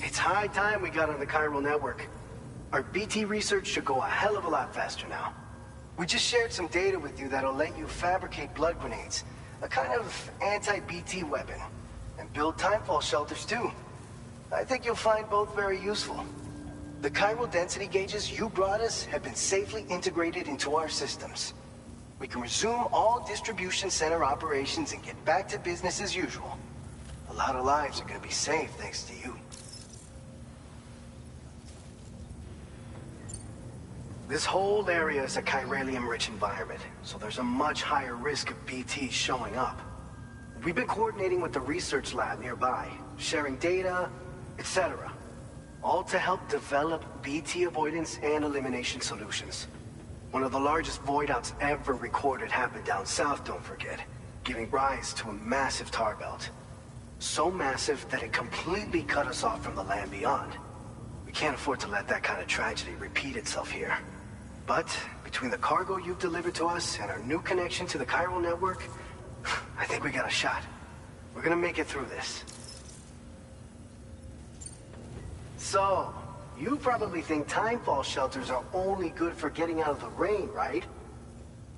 It's high time we got on the chiral network. Our BT research should go a hell of a lot faster now. We just shared some data with you that'll let you fabricate blood grenades, a kind of anti-BT weapon, and build timefall shelters too. I think you'll find both very useful. The chiral density gauges you brought us have been safely integrated into our systems. We can resume all distribution center operations and get back to business as usual. A lot of lives are gonna be saved thanks to you. This whole area is a chiralium-rich environment, so there's a much higher risk of BTs showing up. We've been coordinating with the research lab nearby, sharing data, etc. All to help develop BT avoidance and elimination solutions. One of the largest void outs ever recorded happened down south, don't forget, giving rise to a massive tar belt. So massive that it completely cut us off from the land beyond. We can't afford to let that kind of tragedy repeat itself here. But between the cargo you've delivered to us and our new connection to the chiral network, I think we got a shot. We're gonna make it through this. So, you probably think timefall shelters are only good for getting out of the rain, right?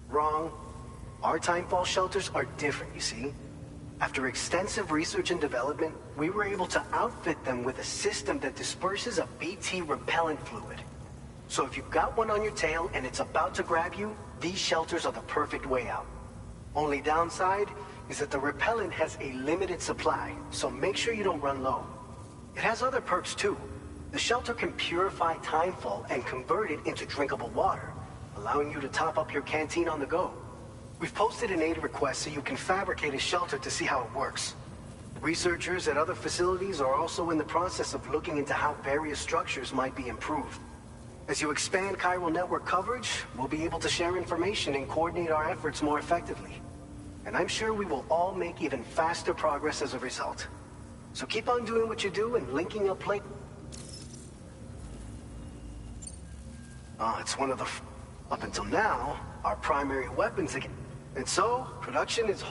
Wrong. Our timefall shelters are different, you see? After extensive research and development, we were able to outfit them with a system that disperses a BT repellent fluid. So if you've got one on your tail and it's about to grab you, these shelters are the perfect way out. Only downside is that the repellent has a limited supply, so make sure you don't run low. It has other perks too. The shelter can purify timefall and convert it into drinkable water, allowing you to top up your canteen on the go. We've posted an aid request so you can fabricate a shelter to see how it works. Researchers at other facilities are also in the process of looking into how various structures might be improved. As you expand chiral network coverage, we'll be able to share information and coordinate our efforts more effectively. And I'm sure we will all make even faster progress as a result. So keep on doing what you do and linking up late. It's one of the... Up until now, our primary weapons again. And so, production is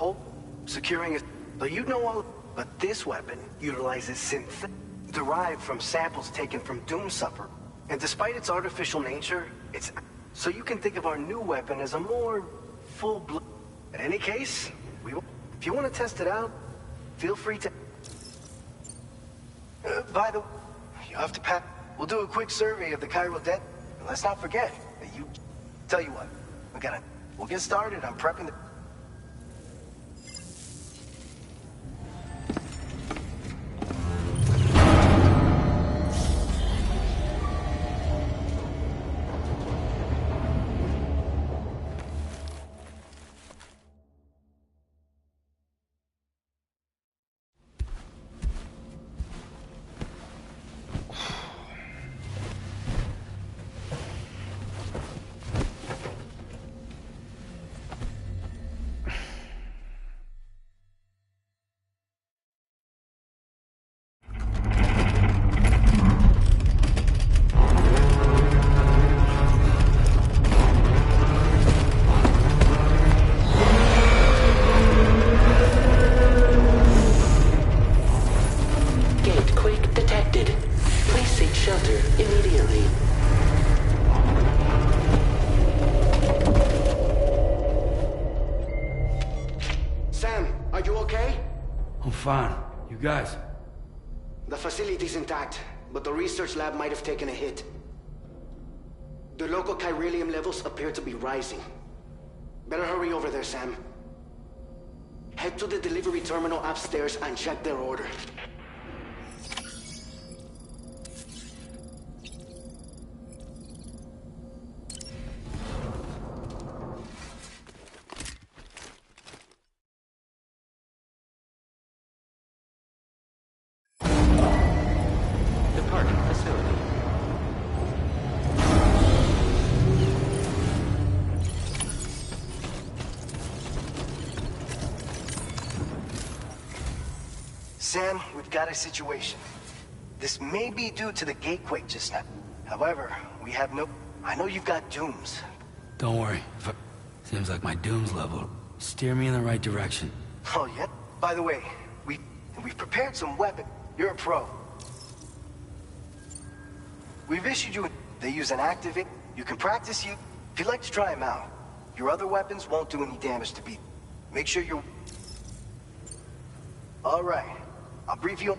securing it. So you know all... But this weapon utilizes synthetic... derived from samples taken from Doomsupper. And despite its artificial nature, it's... So you can think of our new weapon as a more full-blown... In any case, we will... If you want to test it out, feel free to... By the way, you have to pass... We'll do a quick survey of the chiral debt. And let's not forget that you... Tell you what, we'll get started on prepping the... Fine. You guys? The facility's intact, but the research lab might have taken a hit. The local chiralium levels appear to be rising. Better hurry over there, Sam. Head to the delivery terminal upstairs and check their order. Sam, we've got a situation. This may be due to the gatequake just now. However, we have no... I know you've got dooms. Don't worry. Seems like my doom's level. Steer me in the right direction. Oh, yeah? By the way, we've prepared some weapons. You're a pro. We've issued you... They use an activate. You can practice you... If you'd like to try them out. Your other weapons won't do any damage to people. Make sure you're... All right. I'll brief you.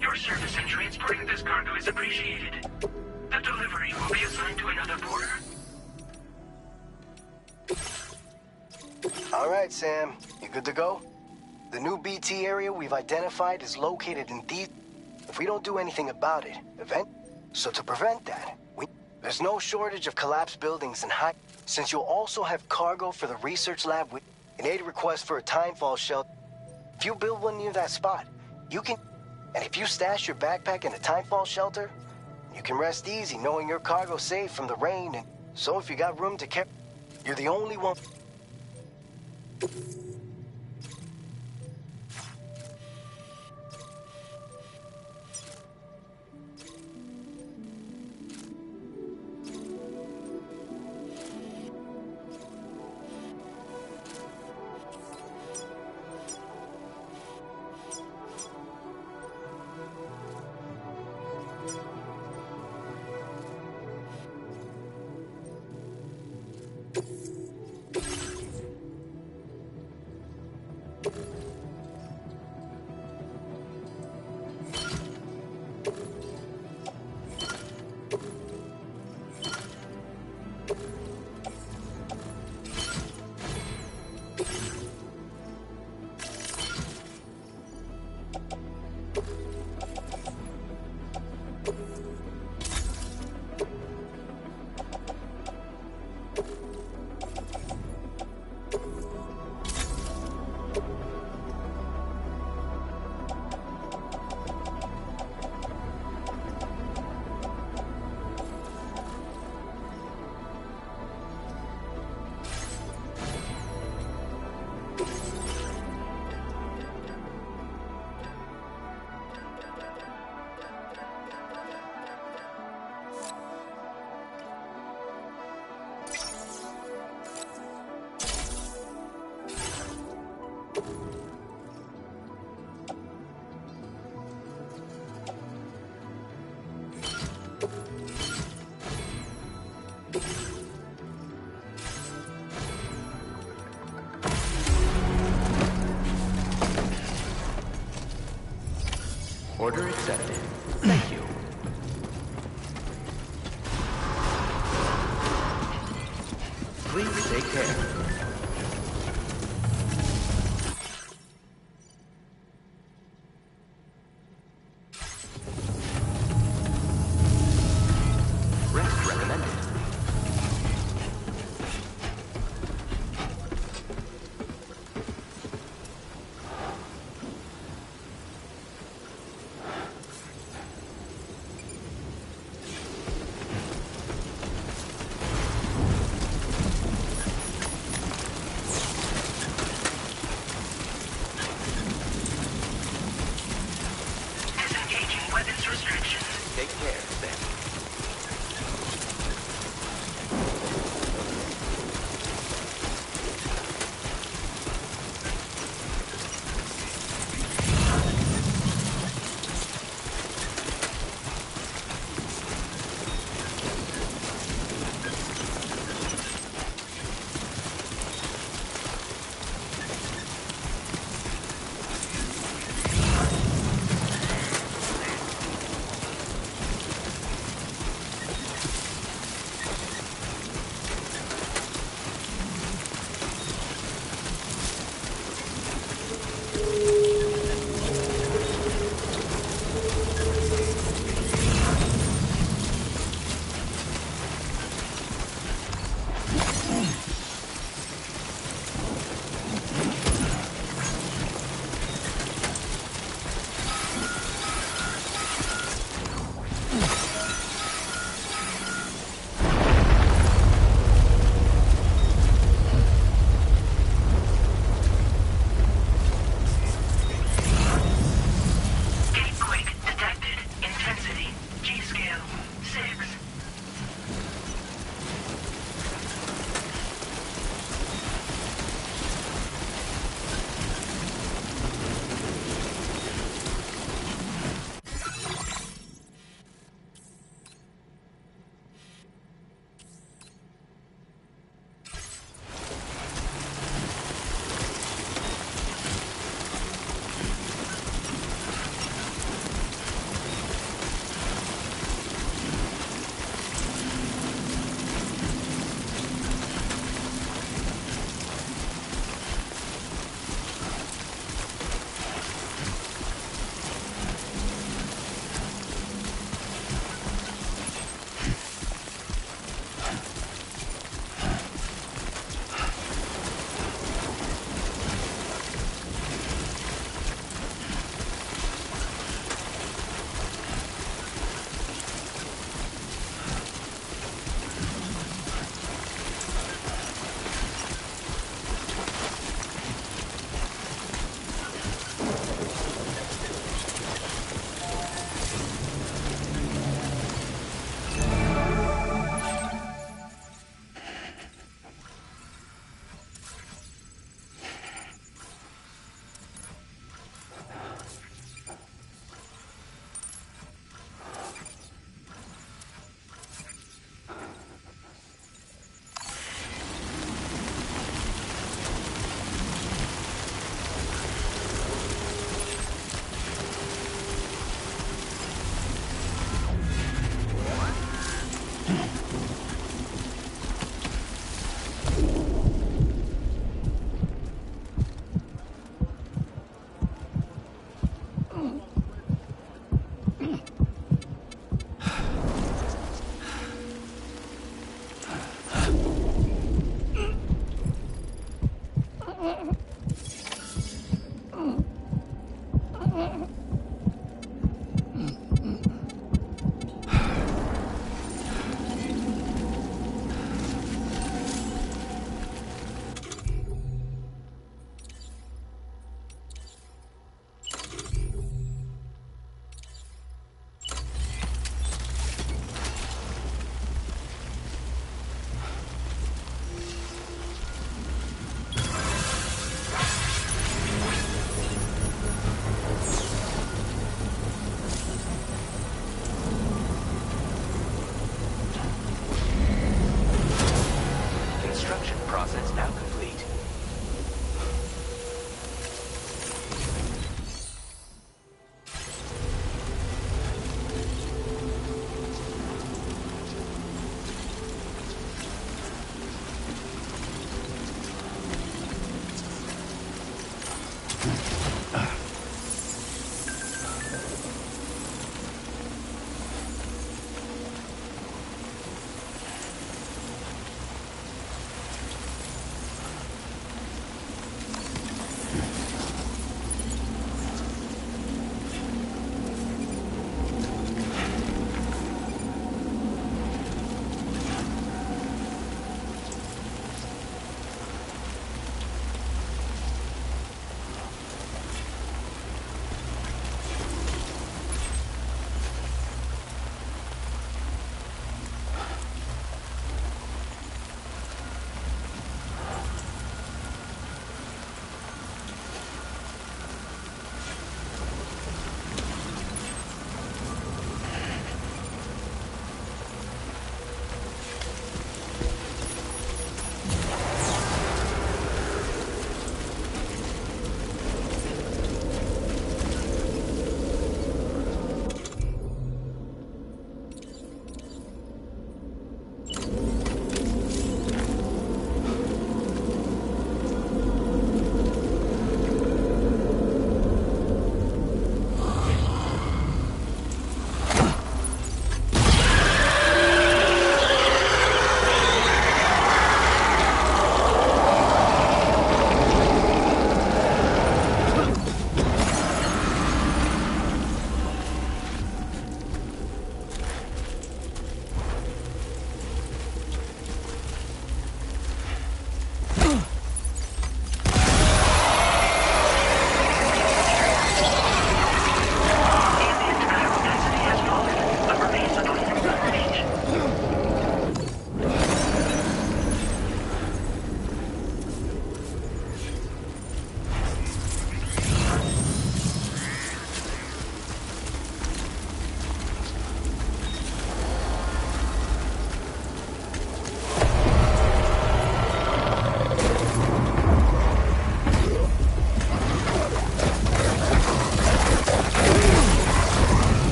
Your service in transporting this cargo is appreciated. The delivery will be assigned to another porter. All right, Sam. You good to go? The new BT area we've identified is located in these... if we don't do anything about it, So to prevent that, there's no shortage of collapsed buildings and high... Since you'll also have cargo for the research lab, an aid request for a timefall shelter. If you build one near that spot, you can... And if you stash your backpack in a timefall shelter, you can rest easy knowing your cargo's safe from the rain. And so if you got room to carry, you're the only one... Order accepted. Thank you. Please take care. Rest recommended. Process now complete.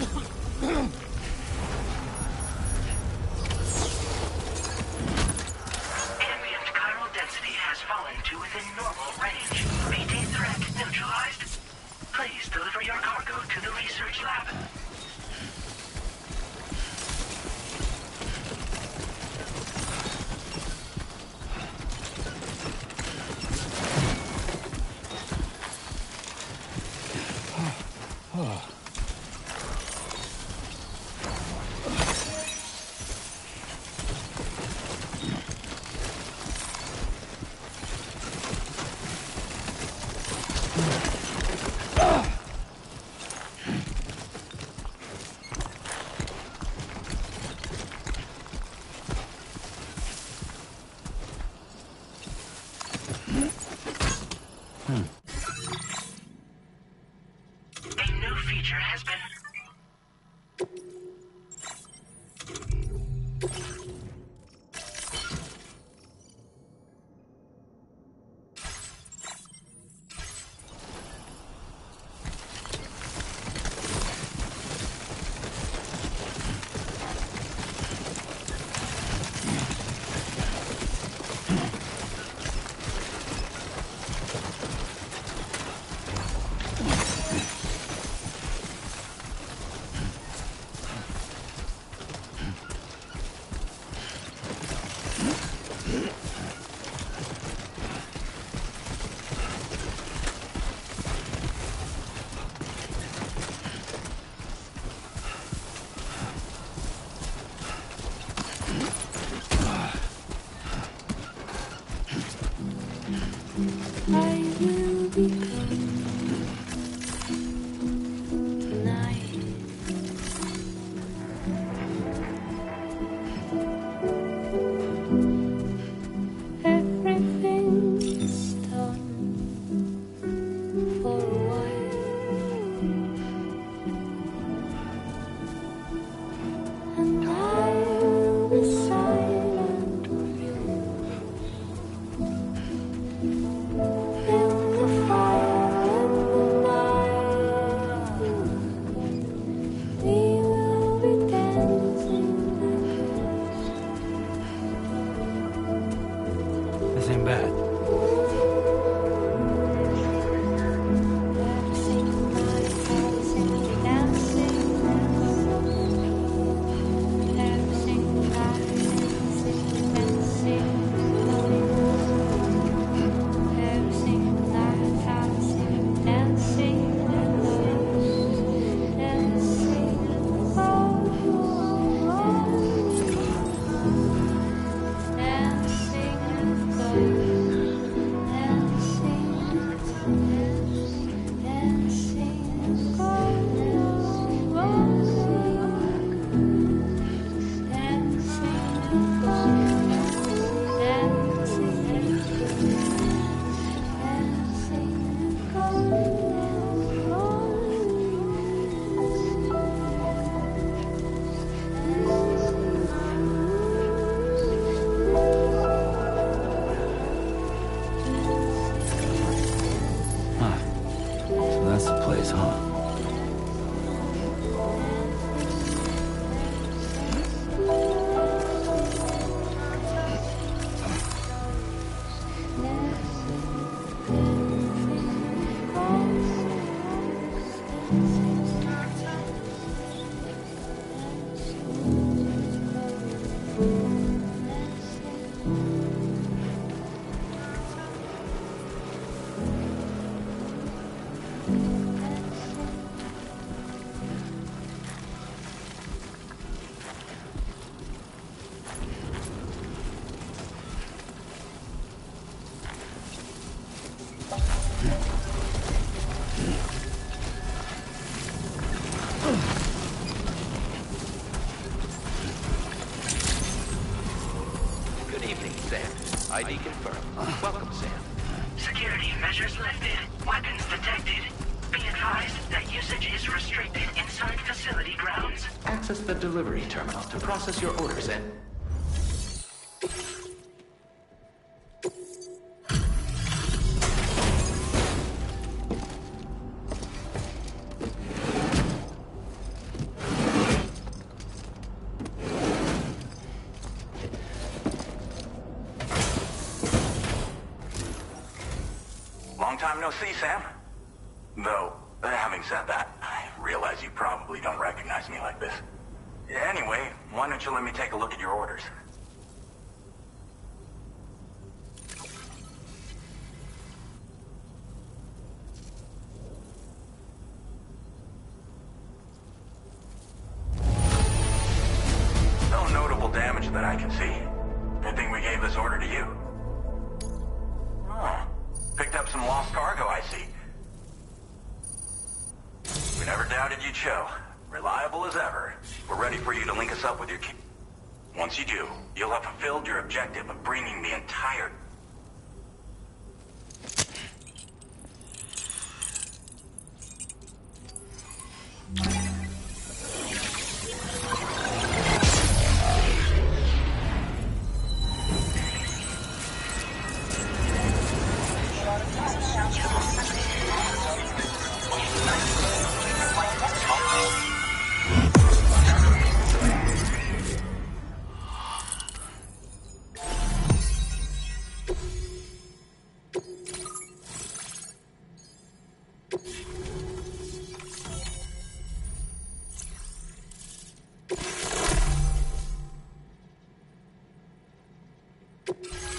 Ambient chiral density has fallen to within normal range. BT threat neutralized. Please deliver your cargo to the research lab. A new feature has been... This ain't bad. That's the place, huh? Good evening, Sam. ID confirmed. Welcome, Sam. Security measures lifted. Weapons detected. Be advised that usage is restricted inside facility grounds. Access the delivery terminal to process your orders and... Long time no see, Sam. Though, having said that, I realize you probably don't recognize me like this. Anyway, why don't you let me take a look at your orders? No notable damage that I can see. Good thing we gave this order to you. Oh, picked up some lost cargo, I see. We never doubted you'd show. Reliable as ever. We're ready for you to link us up with your key. Once you do, you'll have fulfilled your objective of bringing the entire...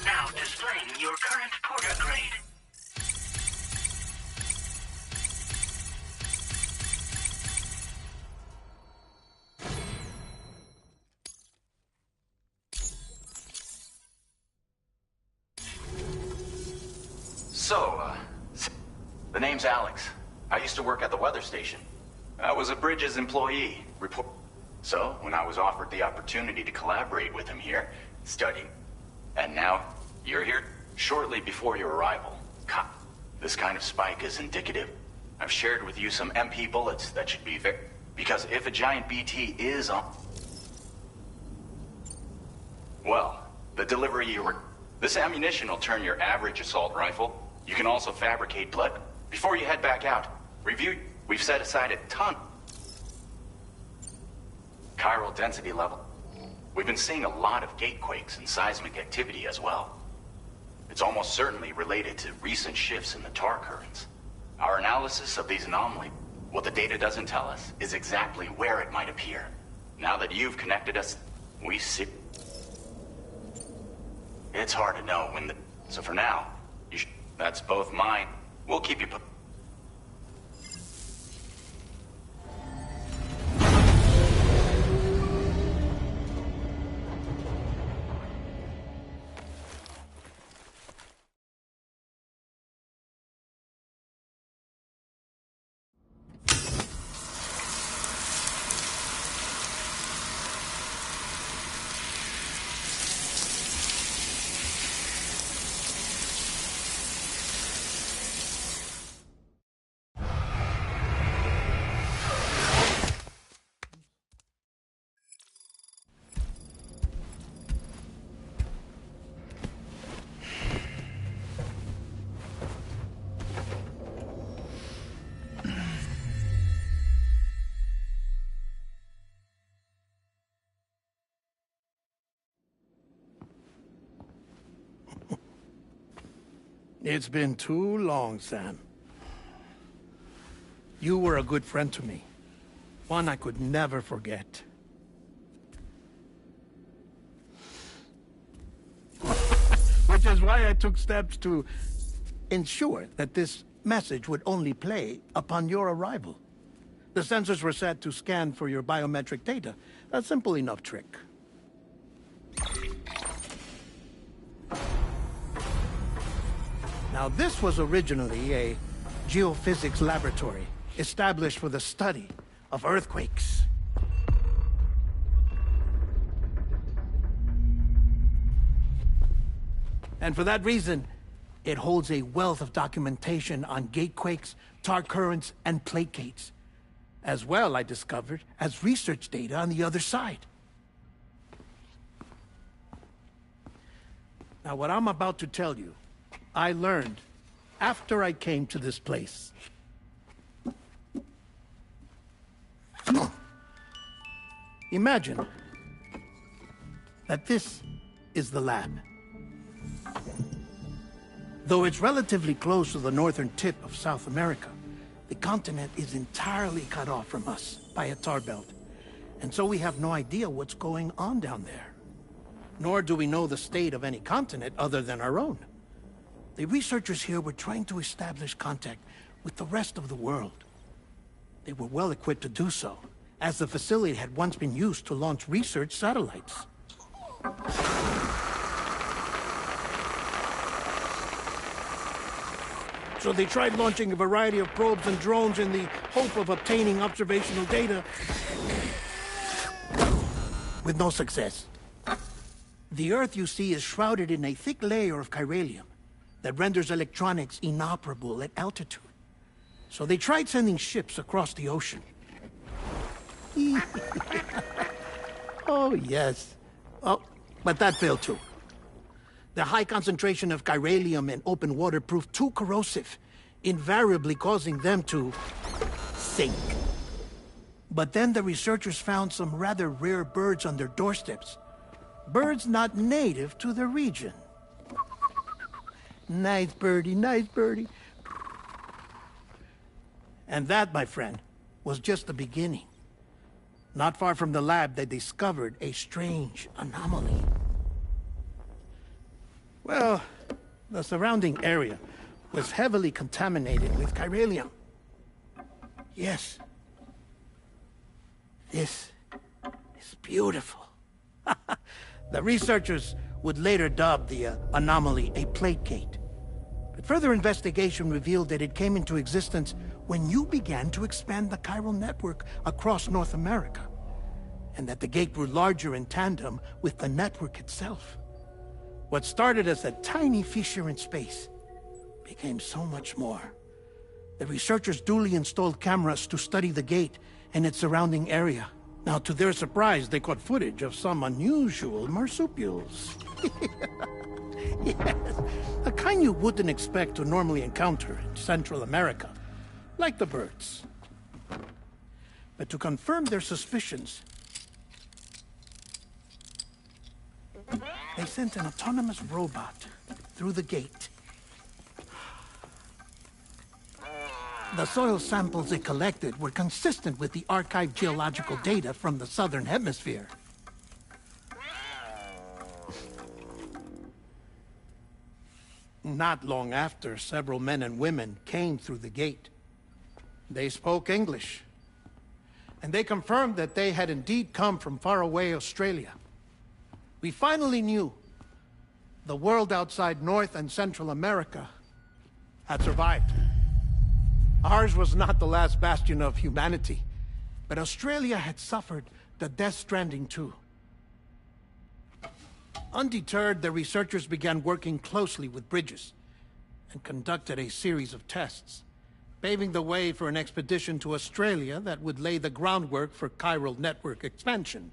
Now displaying your current porter grade. The name's Alex. I used to work at the weather station. I was a Bridges employee. So, when I was offered the opportunity to collaborate with him here, studying, and now you're here shortly before your arrival. This kind of spike is indicative. I've shared with you some MP bullets that should be because if a giant BT is on... Well, the delivery you were... This ammunition will turn your average assault rifle. You can also fabricate blood. Before you head back out, we've set aside a ton. Chiral density level. We've been seeing a lot of gatequakes and seismic activity as well. It's almost certainly related to recent shifts in the tar currents. Our analysis of these anomalies, what the data doesn't tell us, is exactly where it might appear. Now that you've connected us, we see... It's hard to know when the... So for now, that's both mine. We'll keep you... It's been too long, Sam. You were a good friend to me. One I could never forget. Which is why I took steps to ensure that this message would only play upon your arrival. The sensors were set to scan for your biometric data. A simple enough trick. Now, this was originally a geophysics laboratory established for the study of earthquakes. And for that reason, it holds a wealth of documentation on gatequakes, tar currents, and placates. As well, I discovered, as research data on the other side. Now, what I'm about to tell you, I learned after I came to this place. Imagine that this is the lab. Though it's relatively close to the northern tip of South America, the continent is entirely cut off from us by a tar belt. And so we have no idea what's going on down there. Nor do we know the state of any continent other than our own. The researchers here were trying to establish contact with the rest of the world. They were well equipped to do so, as the facility had once been used to launch research satellites. So they tried launching a variety of probes and drones in the hope of obtaining observational data, with no success. The Earth, you see, is shrouded in a thick layer of chiralium that renders electronics inoperable at altitude. So they tried sending ships across the ocean. Oh, yes. Oh, but that failed too. The high concentration of chiralium in open water proved too corrosive, invariably causing them to sink. But then the researchers found some rather rare birds on their doorsteps. Birds not native to the region. Nice birdie, nice birdie. And that, my friend, was just the beginning. Not far from the lab, they discovered a strange anomaly. Well, the surrounding area was heavily contaminated with chiralium. Yes. This is beautiful. The researchers would later dub the anomaly a plate gate. But further investigation revealed that it came into existence when you began to expand the chiral network across North America, and that the gate grew larger in tandem with the network itself. What started as a tiny fissure in space became so much more. The researchers duly installed cameras to study the gate and its surrounding area. Now, to their surprise, they caught footage of some unusual marsupials. Yes, a kind you wouldn't expect to normally encounter in Central America, like the birds. But to confirm their suspicions, they sent an autonomous robot through the gate. The soil samples it collected were consistent with the archived geological data from the southern hemisphere. Not long after, several men and women came through the gate. They spoke English, and they confirmed that they had indeed come from faraway Australia. We finally knew the world outside North and Central America had survived. Ours was not the last bastion of humanity, but Australia had suffered the death stranding too. Undeterred, the researchers began working closely with Bridges and conducted a series of tests, paving the way for an expedition to Australia that would lay the groundwork for chiral network expansion.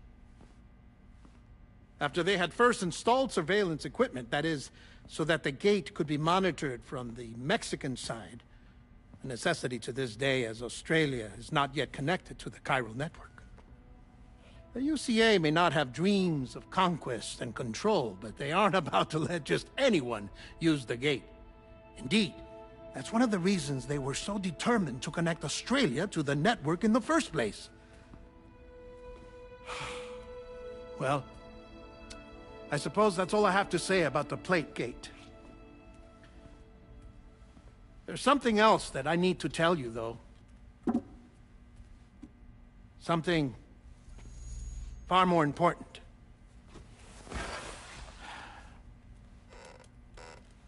After they had first installed surveillance equipment, that is, so that the gate could be monitored from the Mexican side, a necessity to this day as Australia is not yet connected to the chiral network. The UCA may not have dreams of conquest and control, but they aren't about to let just anyone use the gate. Indeed, that's one of the reasons they were so determined to connect Australia to the network in the first place. Well, I suppose that's all I have to say about the plate gate. There's something else that I need to tell you, though. Something far more important.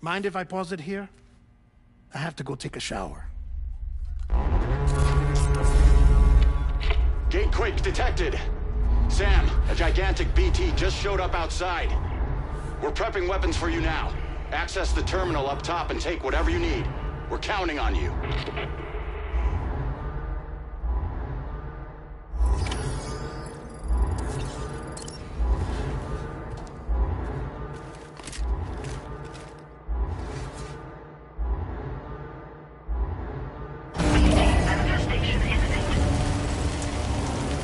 Mind if I pause it here? I have to go take a shower. Gate quake detected. Sam, a gigantic BT just showed up outside. We're prepping weapons for you now. Access the terminal up top and take whatever you need. We're counting on you. Manifestation imminent.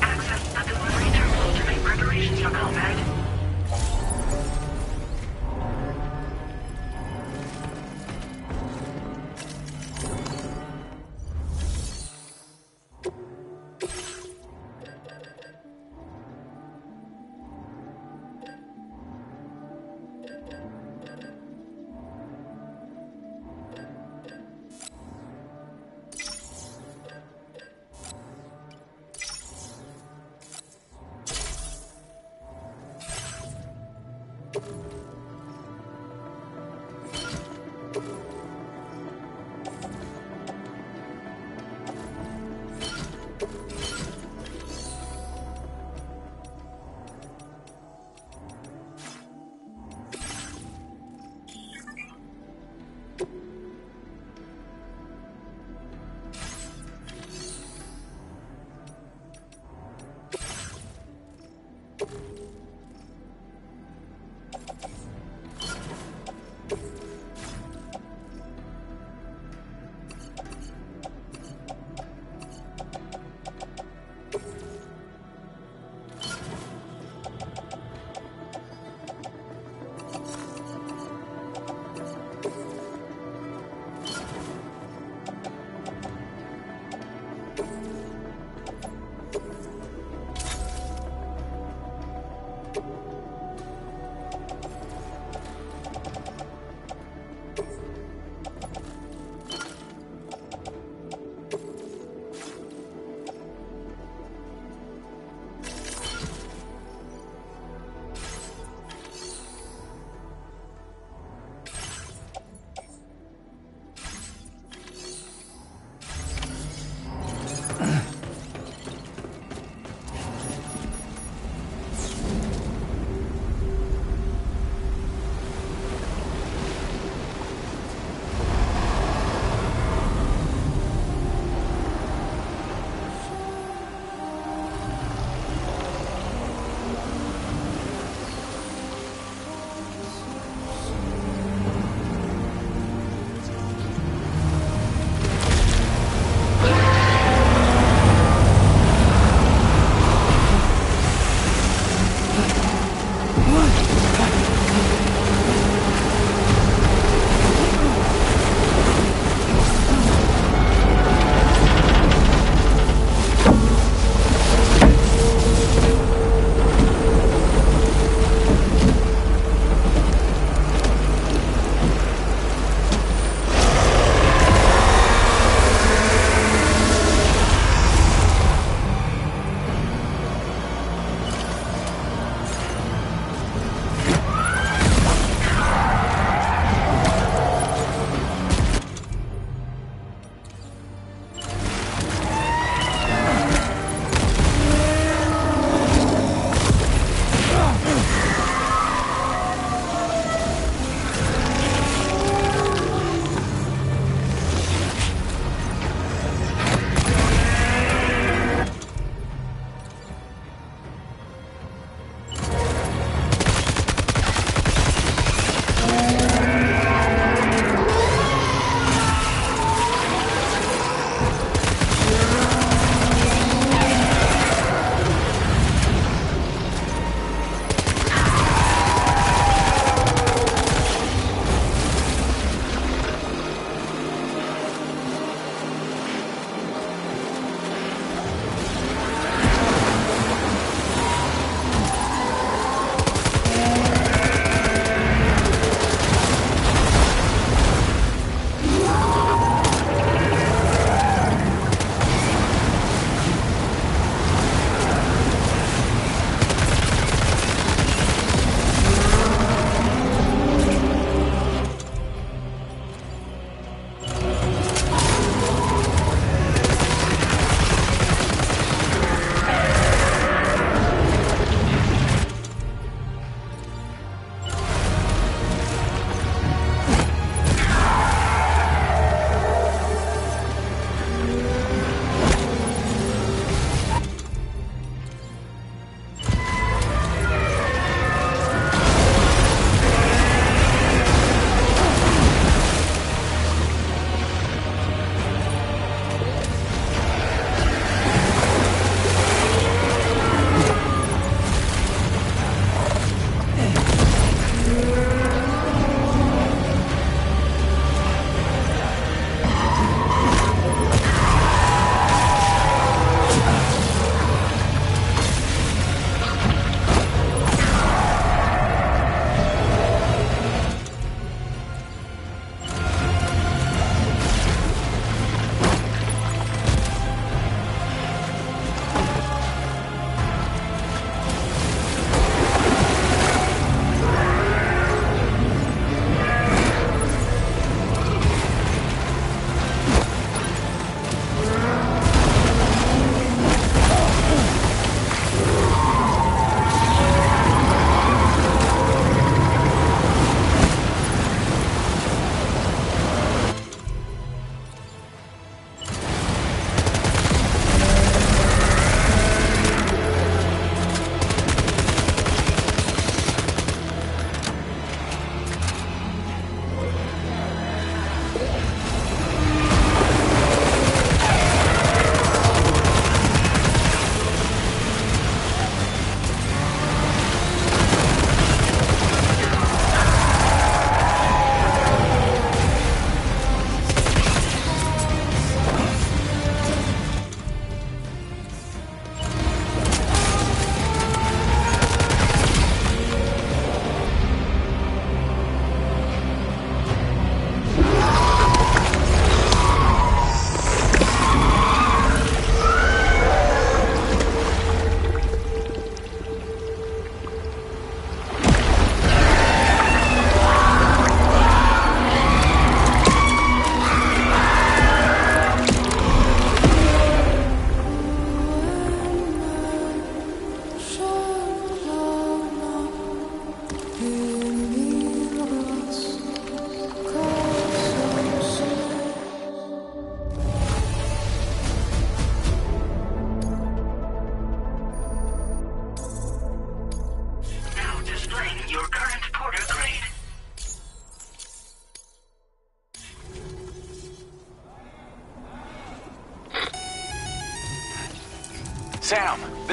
Access the delivery terminal to make preparations for combat.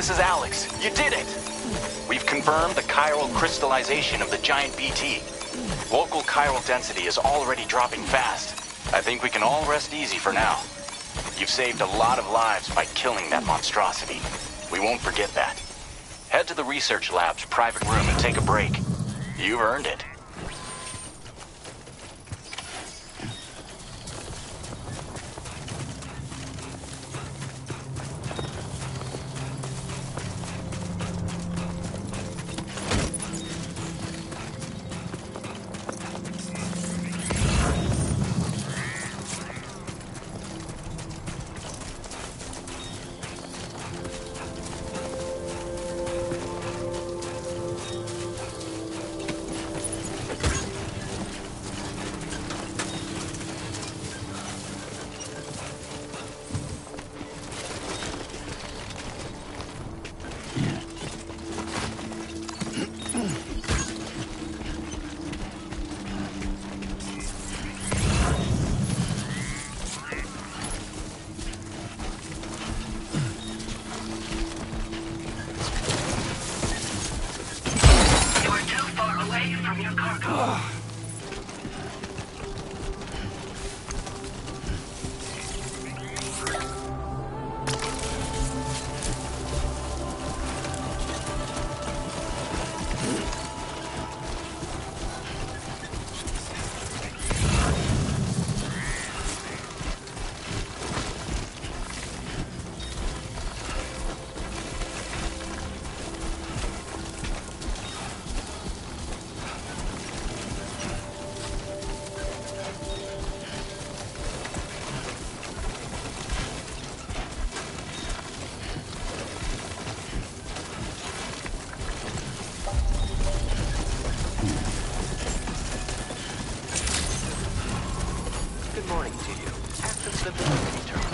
This is Alex. You did it! We've confirmed the chiral crystallization of the giant BT. Local chiral density is already dropping fast. I think we can all rest easy for now. You've saved a lot of lives by killing that monstrosity. We won't forget that. Head to the research lab's private room and take a break. You've earned it.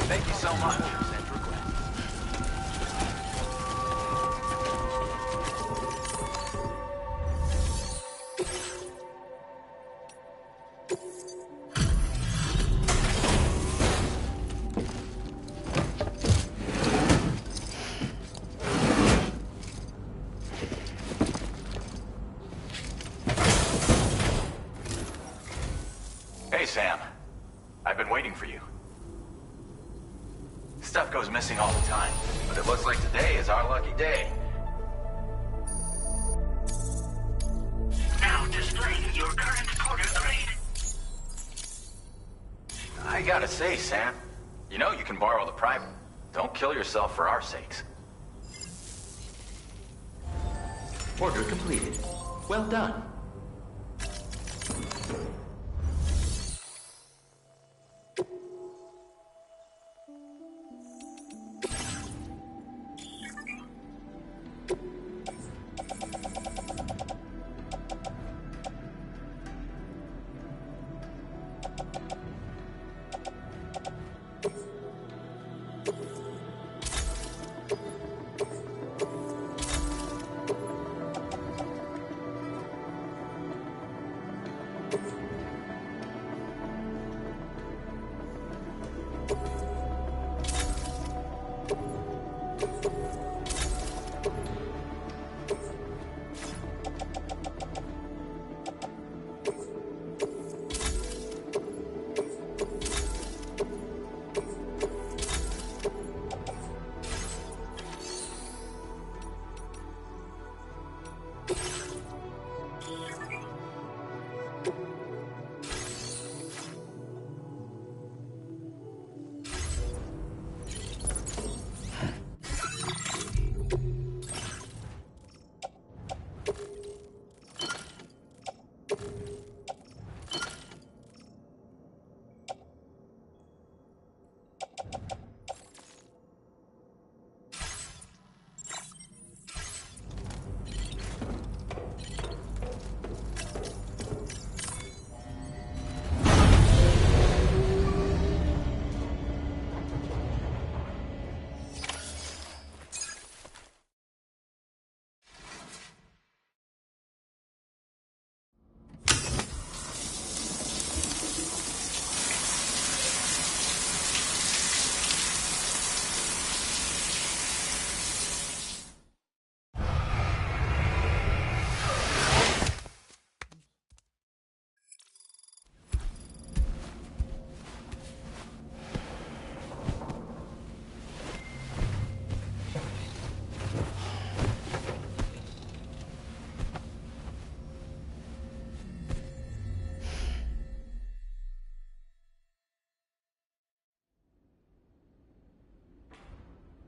Thank you so much. Hey, Sam. I've been waiting for you. Stuff goes missing all the time, but it looks like today is our lucky day. Now displaying your current porter grade. I gotta say, Sam, you know you can borrow the private. Don't kill yourself for our sakes. Order completed. Well done.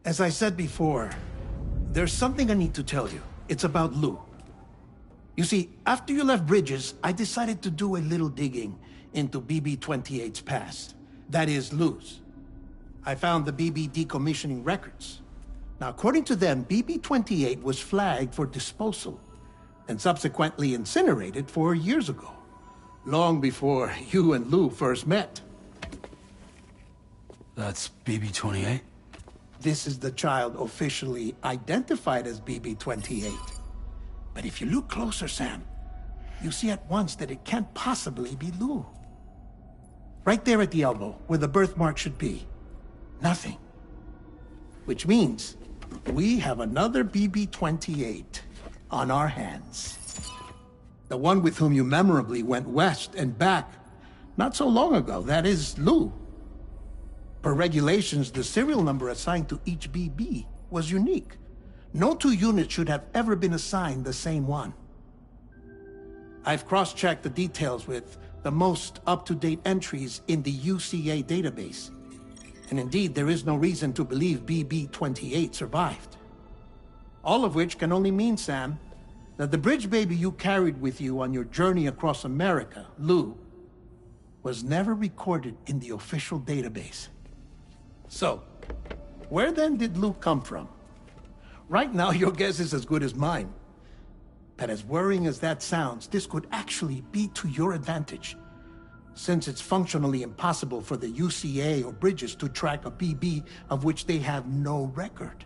As I said before, there's something I need to tell you. It's about Lou. You see, after you left Bridges, I decided to do a little digging into BB-28's past. That is, Lou's. I found the BB decommissioning records. Now, according to them, BB-28 was flagged for disposal and subsequently incinerated 4 years ago, long before you and Lou first met. That's BB-28? This is the child officially identified as BB-28. But if you look closer, Sam, you see at once that it can't possibly be Lou. Right there at the elbow, where the birthmark should be. Nothing. Which means we have another BB-28 on our hands. The one with whom you memorably went west and back not so long ago. That is Lou. Per regulations, the serial number assigned to each BB was unique. No two units should have ever been assigned the same one. I've cross-checked the details with the most up-to-date entries in the UCA database. And indeed, there is no reason to believe BB-28 survived. All of which can only mean, Sam, that the bridge baby you carried with you on your journey across America, Lou, was never recorded in the official database. So, where then did Lou come from? Right now, your guess is as good as mine. But as worrying as that sounds, this could actually be to your advantage, since it's functionally impossible for the UCA or Bridges to track a BB of which they have no record.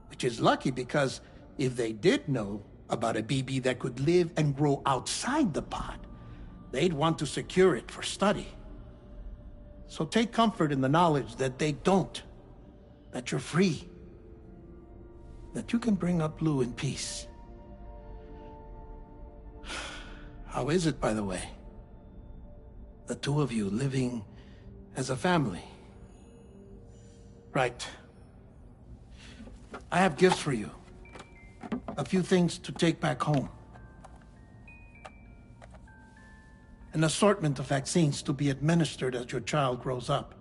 Which is lucky, because if they did know about a BB that could live and grow outside the pod, they'd want to secure it for study. So take comfort in the knowledge that they don't, that you're free, that you can bring up Lou in peace. How is it, by the way? The two of you living as a family. Right. I have gifts for you. A few things to take back home. An assortment of vaccines to be administered as your child grows up.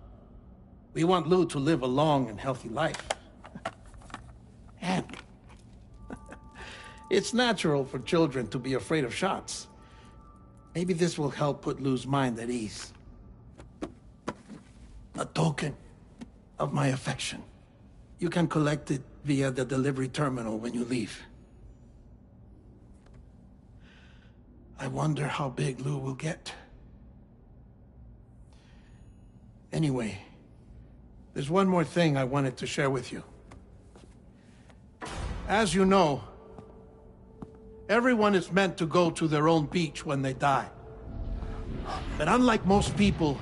We want Lou to live a long and healthy life. And it's natural for children to be afraid of shots. Maybe this will help put Lou's mind at ease. A token of my affection. You can collect it via the delivery terminal when you leave. I wonder how big Lou will get. Anyway, there's one more thing I wanted to share with you. As you know, everyone is meant to go to their own beach when they die. But unlike most people,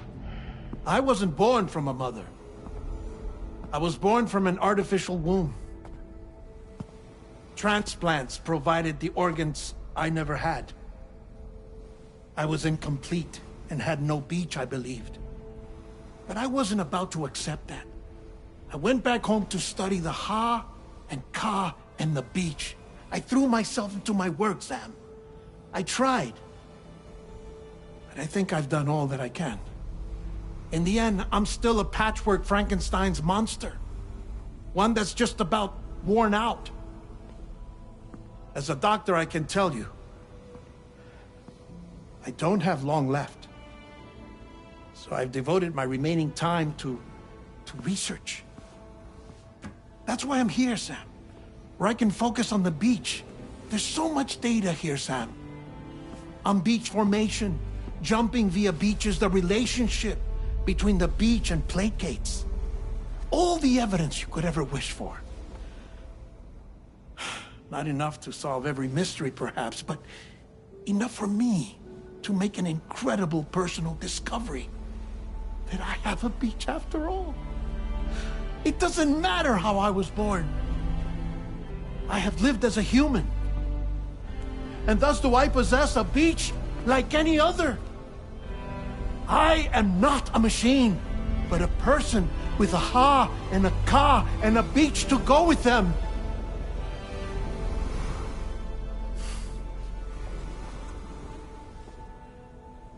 I wasn't born from a mother. I was born from an artificial womb. Transplants provided the organs I never had. I was incomplete and had no beach, I believed. But I wasn't about to accept that. I went back home to study the Ha and Ka and the beach. I threw myself into my work, Sam. I tried. But I think I've done all that I can. In the end, I'm still a patchwork Frankenstein's monster. One that's just about worn out. As a doctor, I can tell you, I don't have long left. So I've devoted my remaining time to research. That's why I'm here, Sam. Where I can focus on the beach. There's so much data here, Sam. On beach formation, jumping via beaches, the relationship between the beach and placates. All the evidence you could ever wish for. Not enough to solve every mystery, perhaps, but enough for me to make an incredible personal discovery. That I have a beach after all. It doesn't matter how I was born. I have lived as a human. And thus do I possess a beach like any other. I am not a machine, but a person with a Ha and a Ka and a beach to go with them.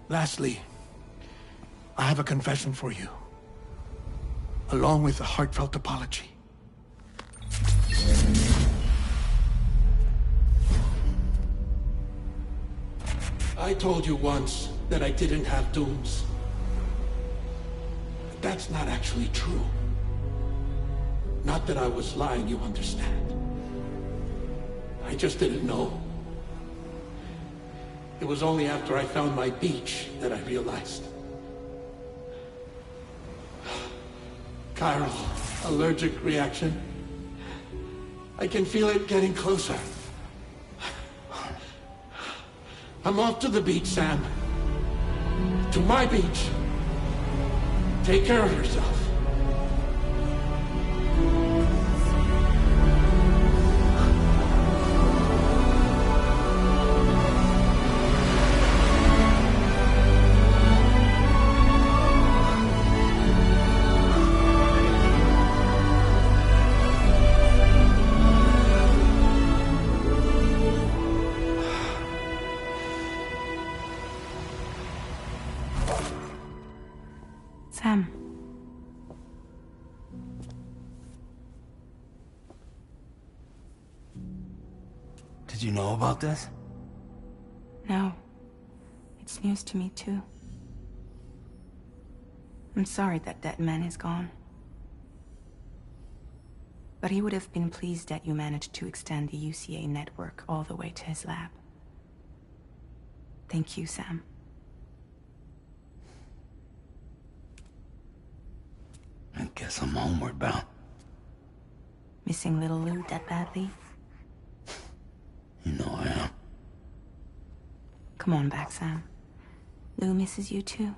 Lastly, I have a confession for you, along with a heartfelt apology. I told you once that I didn't have dooms. But that's not actually true. Not that I was lying, you understand. I just didn't know. It was only after I found my beach that I realized. Chiral allergic reaction. I can feel it getting closer. I'm off to the beach, Sam. To my beach. Take care of yourself. Sam. Did you know about this? No. It's news to me, too. I'm sorry that man is gone. But he would have been pleased that you managed to extend the UCA network all the way to his lab. Thank you, Sam. I guess I'm homeward bound. Missing little Lou that badly? You know I am. Come on back, Sam. Lou misses you too.